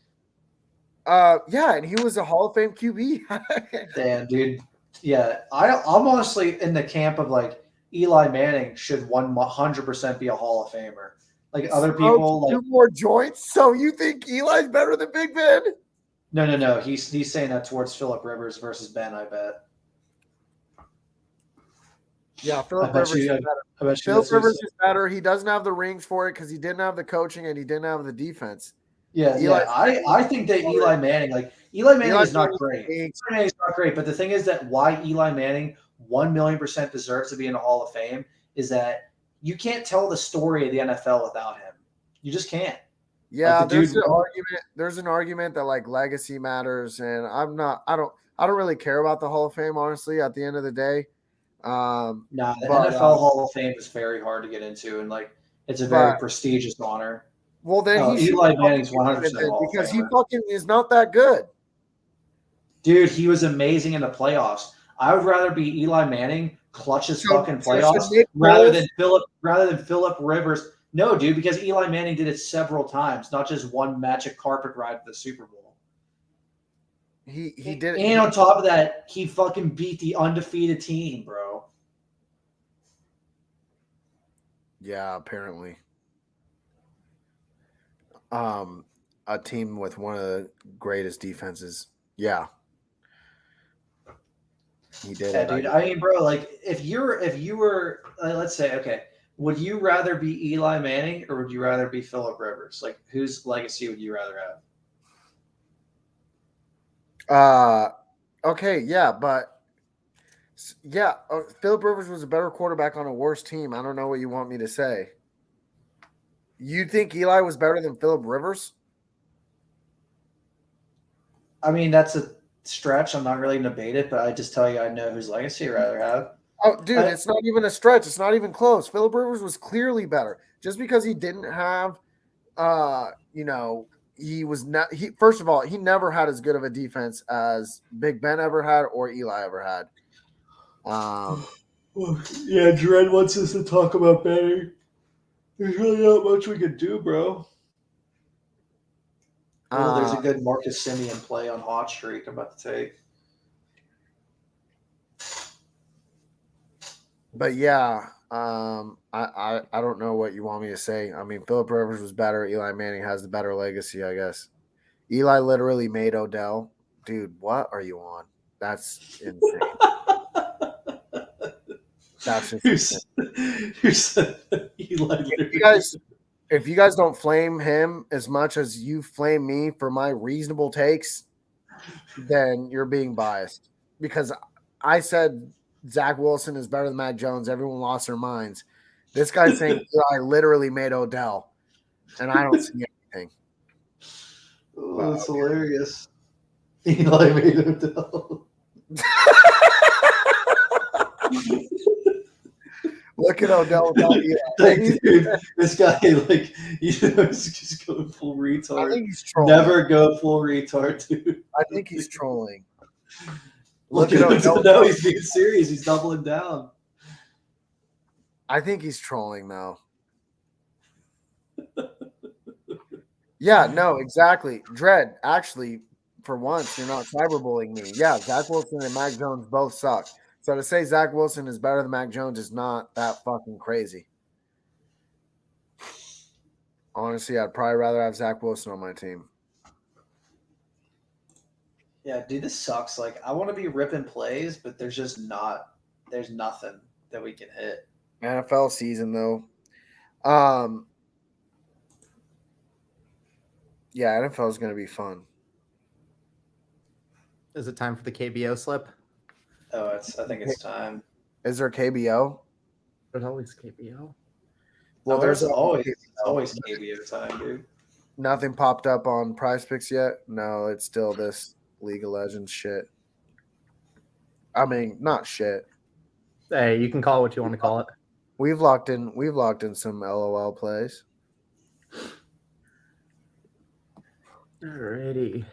Yeah, and he was a Hall of Fame QB. Damn, dude. Yeah, I'm honestly in the camp of like Eli Manning should 100% be a Hall of Famer. Like other people, like 2 more joints. So you think Eli's better than Big Ben? No. He's saying that towards Philip Rivers versus Ben. I bet. Yeah, Philip Rivers is better. Philip Rivers is better. He doesn't have the rings for it because he didn't have the coaching and he didn't have the defense. Yeah. I think that Eli Manning is not great. Eli Manning's not great, but the thing is that why Eli Manning 1,000,000% deserves to be in the Hall of Fame is that you can't tell the story of the NFL without him. You just can't. Yeah, there's an argument that like legacy matters, and I don't really care about the Hall of Fame, honestly, at the end of the day. The NFL Hall of Fame is very hard to get into, and like it's a very prestigious honor. Well, then Eli Manning's 100% because he fucking is not that good. Dude, he was amazing in the playoffs. I would rather be Eli Manning clutch his fucking playoffs rather than Philip Rivers. No, dude, because Eli Manning did it several times, not just one magic carpet ride to the Super Bowl. He did it. And on top of that, he fucking beat the undefeated team, bro. Yeah, apparently. A team with one of the greatest defenses. Yeah. He did it. Dude. I mean, bro, like if you were let's say, okay, would you rather be Eli Manning or would you rather be Philip Rivers? Like whose legacy would you rather have? Okay, yeah, but yeah, Philip Rivers was a better quarterback on a worse team. I don't know what you want me to say. You think Eli was better than Philip Rivers? I mean, that's a stretch. I'm not really going to debate it, but I just tell you I know whose legacy I'd rather have. Oh, dude, it's not even a stretch. It's not even close. Philip Rivers was clearly better. Just because he didn't have, he was not. First of all, he never had as good of a defense as Big Ben ever had or Eli ever had. Yeah, Dredd wants us to talk about betting. There's really not much we could do, bro. There's a good Marcus Simeon play on Hot Streak I'm about to take. But yeah, I don't know what you want me to say. I mean, Philip Rivers was better. Eli Manning has the better legacy, I guess. Eli literally made Odell. Dude, what are you on? That's insane. That's insane. Who said Eli? If you guys don't flame him as much as you flame me for my reasonable takes, then you're being biased. Because I said Zach Wilson is better than Mac Jones. Everyone lost their minds. This guy's saying I literally made Odell, and I don't see anything. Oh, that's hilarious. Eli made Odell. Look at Odell without Eli. Dude, this guy, he's just going full retard. I think he's trolling. Never go full retard, dude. I think he's trolling. Look at Odell. No, he's being serious. He's doubling down. I think he's trolling, though. Yeah, no, exactly. Dredd, actually, for once, you're not cyberbullying me. Yeah, Zach Wilson and Mac Jones both suck. So to say Zach Wilson is better than Mac Jones is not that fucking crazy. Honestly, I'd probably rather have Zach Wilson on my team. Yeah, dude, this sucks. Like, I want to be ripping plays, but there's nothing that we can hit. NFL season, though. Yeah, NFL is going to be fun. Is it time for the KBO slip? Oh, I think it's time. Is there KBO? There's always KBO. Well, there's there's always KBO time, dude. nothing popped up on Prize Picks yet. No, it's still this League of Legends shit. I mean, not shit. Hey, you can call it what you want to call it. We've locked in some LOL plays. Alrighty.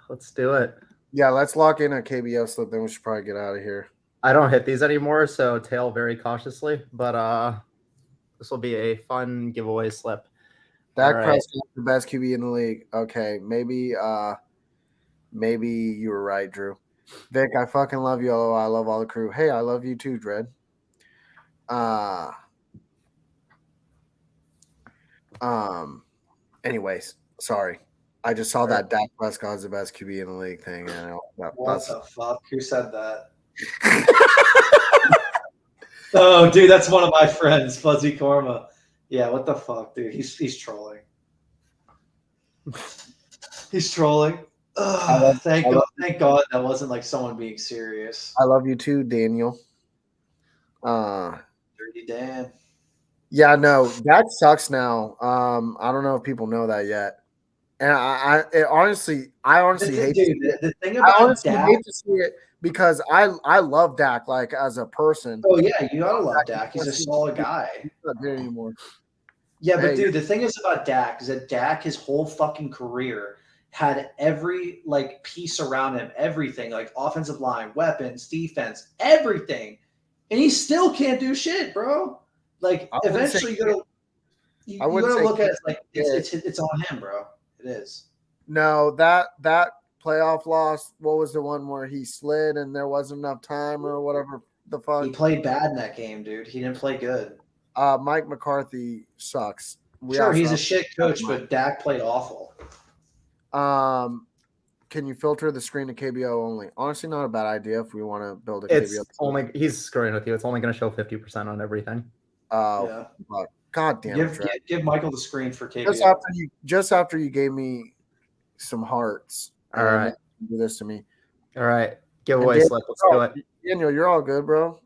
Let's do it. Yeah, let's lock in a KBO slip, then we should probably get out of here. I don't hit these anymore, so tail very cautiously, but this will be a fun giveaway slip. Dak Prescott, the best QB in the league. Okay, maybe you were right, Drew. Vic, I fucking love you. I love all the crew. Hey, I love you too, Dread. Anyways, sorry. I just saw that Dak Prescott is the best QB in the league thing. What the fuck? Who said that? Oh, dude, that's one of my friends, Fuzzy Korma. Yeah, what the fuck, dude? He's trolling. He's trolling. Thank God that wasn't like someone being serious. I love you too, Daniel. Dirty Dan. Yeah, no, that sucks now. I don't know if people know that yet. And I honestly hate to see it. The thing about Dak, hate to see it because I love Dak like as a person. Oh yeah, you gotta love Dak. He's a solid guy. He's not there anymore. Yeah, but dude, the thing is about Dak is that Dak, his whole fucking career, had every like piece around him, everything like offensive line, weapons, defense, everything, and he still can't do shit, bro. Like eventually you gotta look at it like it's on him, bro. It is. No, that playoff loss. What was the one where he slid and there wasn't enough time or whatever the fuck? He played bad in that game, dude. He didn't play good. Mike McCarthy sucks. Sure, he's a shit coach, but Dak played awful. Can you filter the screen to KBO only? Honestly, not a bad idea if we want to build a KBO. He's screwing with you. It's only going to show 50% on everything. Yeah. God damn it. Give Michael the screen for KBO. Just after you gave me some hearts. All right. Do this to me. All right. Giveaway slip. Let's do it. Daniel, you're all good, bro.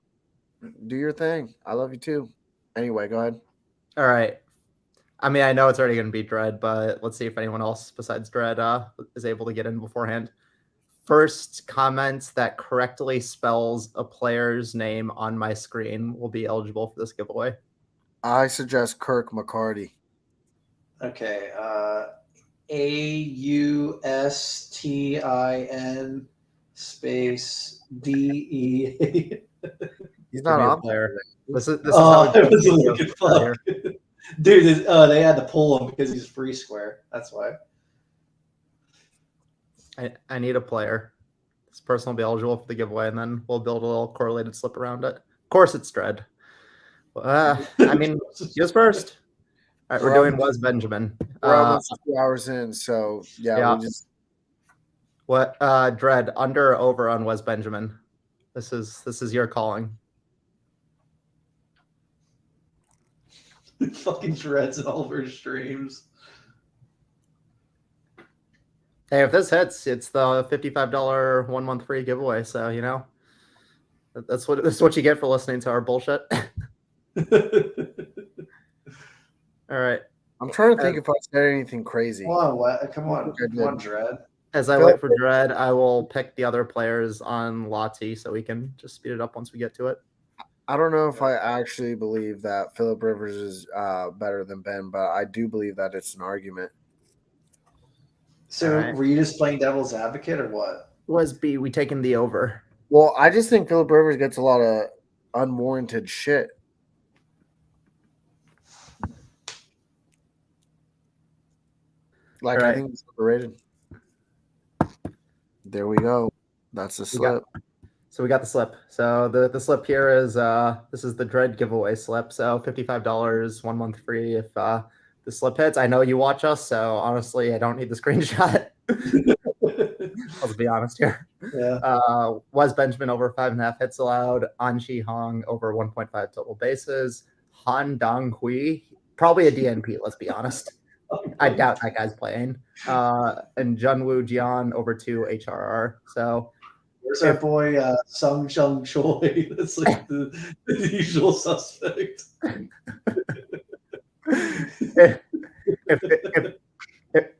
Do your thing. I love you too. Anyway, go ahead. All right. I mean, I know it's already going to be Dread, but let's see if anyone else besides Dread is able to get in beforehand. First comment that correctly spells a player's name on my screen will be eligible for this giveaway. I suggest Kirk McCarty. Okay. AUSTIN space DE. He's not on player. This is how it was a looking fuck. Dude, they had to pull him because he's free square. That's why. I need a player. This person will be eligible for the giveaway, and then we'll build a little correlated slip around it. Of course, it's Dread. I mean, he was first. All right, we're doing Wes Benjamin. We're almost 2 hours in, so yeah. What Dread, under or over on Wes Benjamin? This is your calling. Fucking Dreads in all of her streams. Hey, if this hits, it's the $55 1 month free giveaway. So that's what you get for listening to our bullshit. All right. I'm trying to think if I said anything crazy. Come on, Dread. As I wait for Dread, I will pick the other players on Lottie so we can just speed it up once we get to it. I don't know if I actually believe that Phillip Rivers is better than Ben, but I do believe that it's an argument. So were you just playing devil's advocate or what? Was B, we taking the over. Well, I just think Phillip Rivers gets a lot of unwarranted shit. Like, I think it's overrated. There we go. That's the slip. We got the slip. So the slip here is this is the Dread giveaway slip. So $55, 1 month free if the slip hits. I know you watch us, so honestly, I don't need the screenshot. Let's be honest here. Yeah. Was Benjamin over 5.5 hits allowed? An Chi Hong over 1.5 total bases. Han Dong Hui, probably a DNP, let's be honest. I doubt that guy's playing. And Junwoo Jian over 2 HRR. So where's our boy Sung Chung Choi? That's like the usual suspect.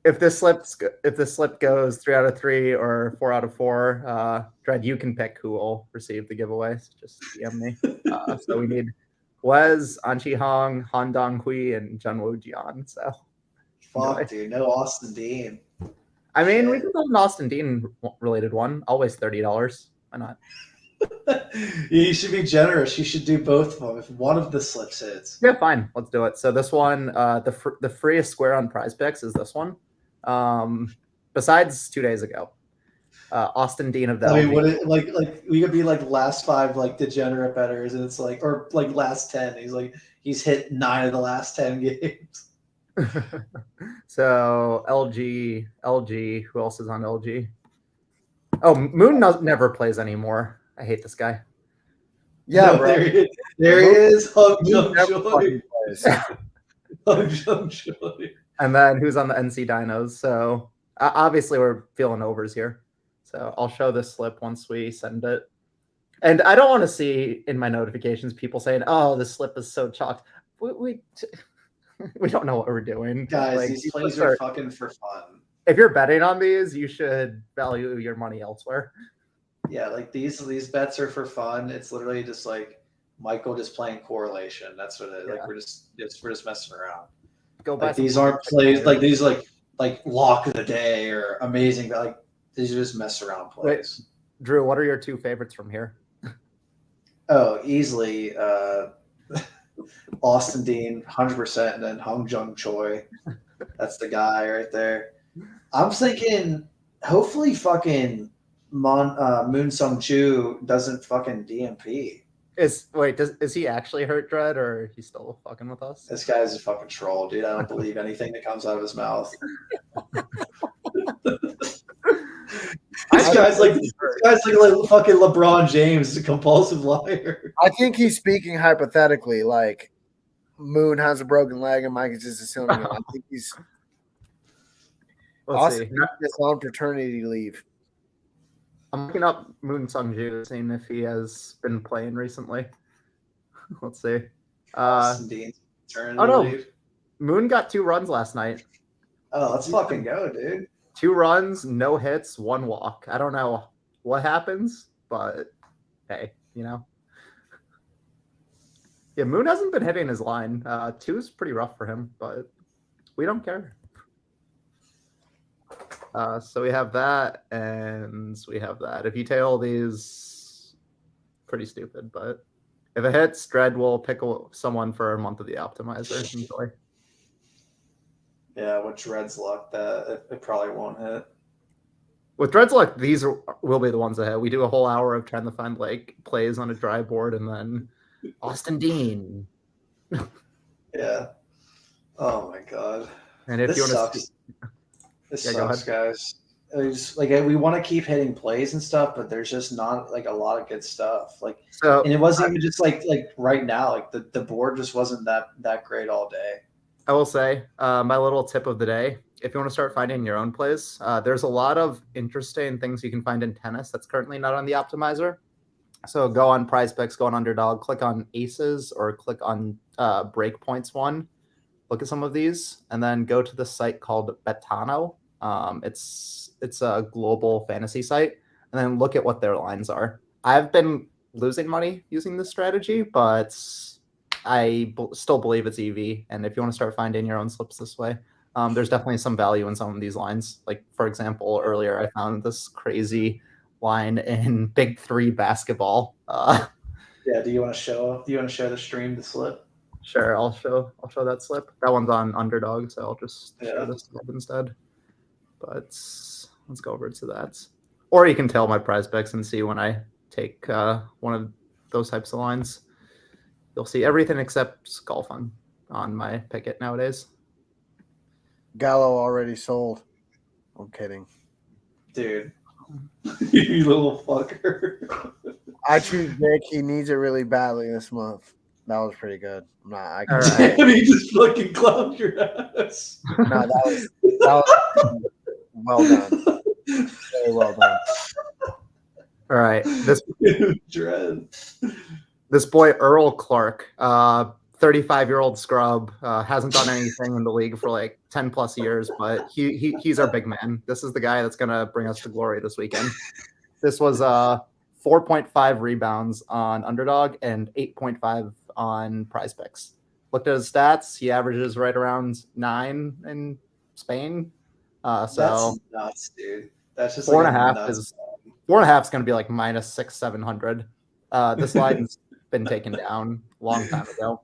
if this slip goes 3 out of 3 or 4 out of 4, Dred, you can pick who will receive the giveaway. So just DM me. So we need Wes, Anchi Hong, Han Dong Hui, and Junwoo Jian. So fuck, dude, no Austin Dean. I mean, we can do an Austin Dean related one. I'll waste $30. Why not? You should be generous. You should do both of them if one of the slips hits. Yeah, fine. Let's do it. So this one, the freest square on Prize Picks is this one. Besides 2 days ago, Austin Dean of the. I mean, would it like we could be like last 5 like degenerate bettors, and it's like or like last 10. He's hit 9 of the last 10 games. So LG. Who else is on LG? Oh, Moon never plays anymore. I hate this guy. Yeah, no, bro. There he is. Hung Jung Choi. Hung Jung Choi. And then who's on the NC Dinos? So obviously we're feeling overs here. So I'll show this slip once we send it. And I don't want to see in my notifications people saying, "Oh, this slip is so chalked." We don't know what we're doing, guys. Like, these plays are fucking for fun. If you're betting on these, you should value your money elsewhere. Yeah, like these bets are for fun. It's literally just like Michael just playing correlation. That's what it is. Yeah. Like we're just messing around. Go back. Like these aren't plays like these like lock of the day or amazing, but like these are just mess around plays. Wait, Drew, what are your 2 favorites from here? Oh, easily Austin Dean, 100%, and then Hung Jung Choi. That's the guy right there. I'm thinking hopefully fucking Moon Sung Chu doesn't fucking DMP. Is he actually hurt, Dred, or he's still fucking with us? This guy's a fucking troll, dude. I don't believe anything that comes out of his mouth. This guy's like fucking LeBron James, a compulsive liar. I think he's speaking hypothetically, like Moon has a broken leg and Mike is just assuming it. I think he's on paternity leave. I'm looking up Moon Sung Ju, seeing if he has been playing recently. Let's see. Leave. Moon got 2 runs last night. Oh, let's fucking go, dude. 2 runs, no hits, 1 walk. I don't know what happens, but hey, you know. Yeah, Moon hasn't been hitting his line. 2 is pretty rough for him, but we don't care. So we have that, and we have that. If you tail these, pretty stupid, but if it hits, Dred will pick someone for a month of the optimizer. Enjoy. Yeah, with Dred's luck, that it probably won't hit. With Dred's luck, these will be the ones that hit. We do a whole hour of trying to find like plays on a dry board, and then Austin Dean. Yeah. Oh my god. And if you want to. This sucks, guys. It's like we want to keep hitting plays and stuff, but there's just not like a lot of good stuff. Like, and it wasn't even just like right now. Like the board just wasn't that great all day. I will say my little tip of the day: if you want to start finding your own plays, there's a lot of interesting things you can find in tennis that's currently not on the optimizer. So go on Prize Picks, go on Underdog, click on Aces, or click on Breakpoints one. Look at some of these, and then go to the site called Betano. It's a global fantasy site, and then look at what their lines are. I've been losing money using this strategy, but I still believe it's EV. And if you want to start finding your own slips this way, there's definitely some value in some of these lines. Like for example, earlier I found this crazy line in Big 3 basketball. Yeah, do you want to show the stream the slip? Sure, I'll show that slip. That one's on Underdog, so I'll just show this slip instead. But let's go over to that. Or you can tell my Prize Picks and see when I take one of those types of lines. You'll see everything except golf on my picket nowadays. Gallo already sold. I'm kidding. Dude. You little fucker. I choose Vic. He needs it really badly this month. That was pretty good. I All can right. Damn, he just fucking clowned your ass. No, that was well done. Very well done. All right. Dread. This boy Earl Clark, 35-year-old scrub, hasn't done anything in the league for like 10 plus years, but he's our big man. This is the guy that's gonna bring us to glory this weekend. This was 4.5 rebounds on Underdog and 8.5 on Prize Picks. Looked at his stats. He averages right around 9 in Spain. That's nuts, dude. That's just 4.5 is 4.5 is going to be like minus 600-700. This line's been taken down a long time ago,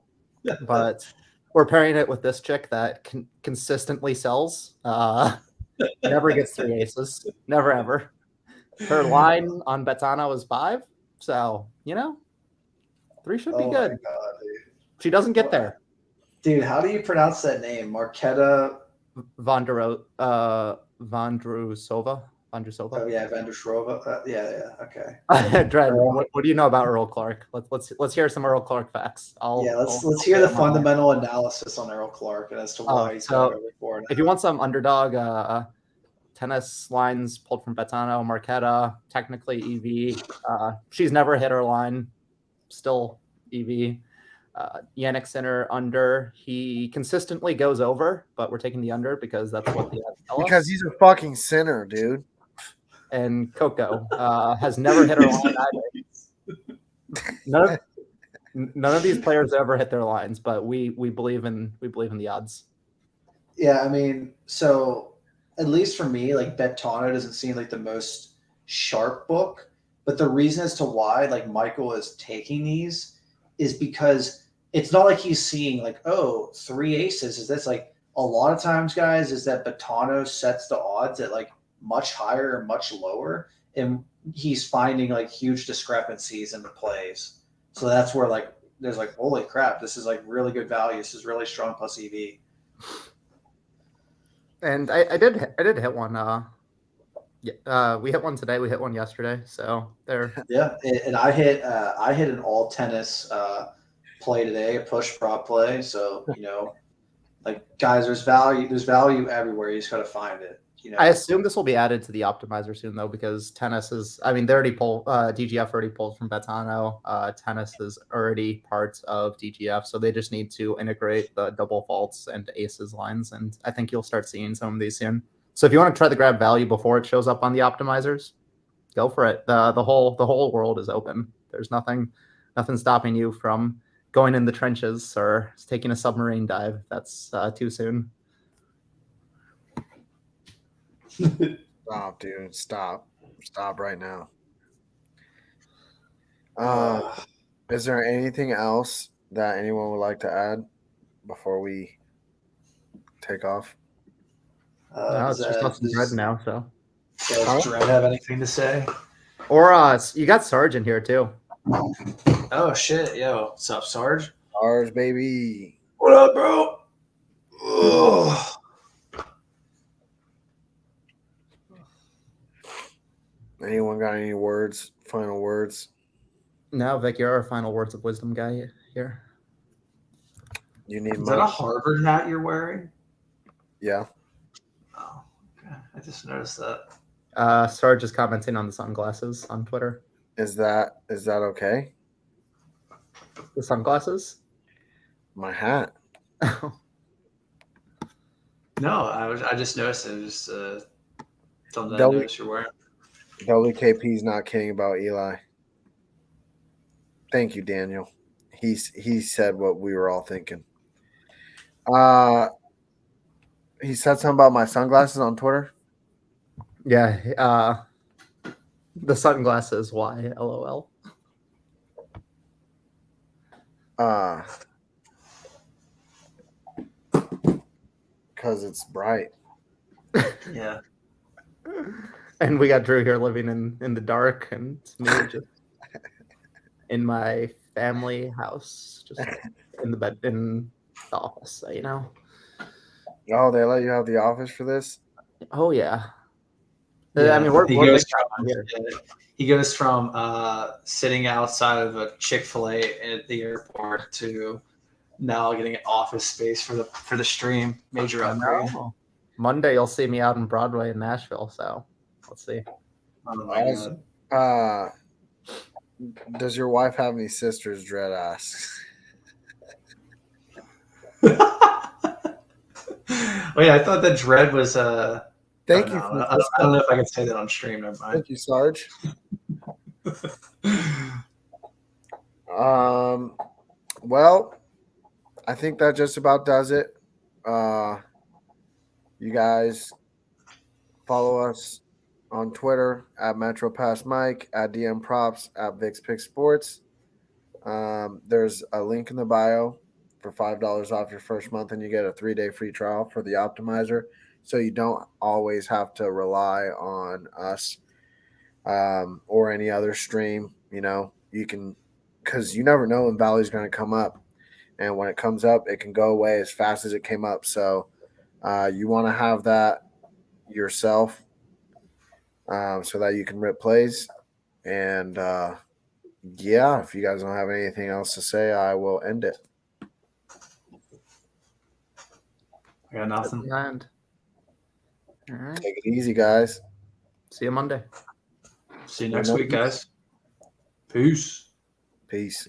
but we're pairing it with this chick that consistently sells. Never gets 3 aces. Never ever. Her line on Betano was 5, so 3 should be good. My God, dude. She doesn't get there. Dude, how do you pronounce that name? Marketa Vondrusova. Oh yeah, Vandershrova. Yeah. Okay. Dred, what do you know about Earl Clark? Let's hear some Earl Clark facts. Let's hear the fundamental analysis on Earl Clark and as to why he's got over 4. If you want some Underdog tennis lines pulled from Betano, Marketa, technically EV. She's never hit her line, still EV. Yannick Sinner under. He consistently goes over, but we're taking the under because that's what the odds tell us. Because he's a fucking sinner, dude. And Coco has never hit her line either. None of these players ever hit their lines, but we believe in the odds. Yeah, I mean, so at least for me, like Betano doesn't seem like the most sharp book, but the reason as to why like Michael is taking these is because it's not like he's seeing like, 3 aces. Is that's like a lot of times, guys, is that Betano sets the odds at like much higher or much lower, and he's finding like huge discrepancies in the plays. So that's where like there's like, holy crap, this is like really good value. This is really strong plus EV. And I did hit one. We hit one today. We hit one yesterday. So there. Yeah, and I hit an all tennis play today, a push prop play. So like guys, there's value everywhere. You just got to find it. I assume this will be added to the optimizer soon, though, because tennis is. I mean, they already pull. DGF already pulled from Betano. Tennis is already part of DGF, so they just need to integrate the double faults and aces lines, and I think you'll start seeing some of these soon. So if you want to try to grab value before it shows up on the optimizers, go for it. The whole world is open. There's nothing stopping you from going in the trenches or taking a submarine dive. That's too soon. Stop, dude. Stop right now. Is there anything else that anyone would like to add before we take off? No, it's just us and Dred now. So does Dred have anything to say? Or you got Sarge in here too. Oh shit, yo, what's up, Sarge? Sarge, baby. What up, bro? Ugh. Anyone got any final words? No, Vic, you're our final words of wisdom guy here. You need Is that a Harvard hat you're wearing? Yeah. Oh, okay. I just noticed that. Sarge is commenting on the sunglasses on Twitter. Is that okay? The sunglasses? My hat. No, I just noticed it. Just something I noticed you're wearing. WKP's not kidding about Eli. Thank you, Daniel. He said what we were all thinking. He said something about my sunglasses on Twitter. Yeah, the sunglasses. Why? LOL. Because it's bright. Yeah. And we got Drew here living in the dark, and me just in my family house, just in the office. Oh, they let you have the office for this? Oh yeah. I mean, we're he big goes time from here. he goes from sitting outside of a Chick-fil-A at the airport to now getting an office space for the stream. Major upgrade. No. Monday you'll see me out in Broadway in Nashville, so let's see. Oh my god. Does your wife have any sisters? Dread asks. Wait, I thought that Dread was Thank oh, you. no, I don't know if I can say that on stream. Never mind. Thank you, Sarge. Well, I think that just about does it. You guys follow us on Twitter at MetroPassMike, at DM Props, at VixPickSports. There's a link in the bio for $5 off your first month, and you get a 3-day free trial for the optimizer. So you don't always have to rely on us or any other stream. You know, you can, because you never know when Valley's going to come up. And when it comes up, it can go away as fast as it came up. So you want to have that yourself so that you can rip plays. And yeah, if you guys don't have anything else to say, I will end it. I got nothing. And all right. Take it easy, guys. See you Monday. See you next week, guys. Peace. Peace.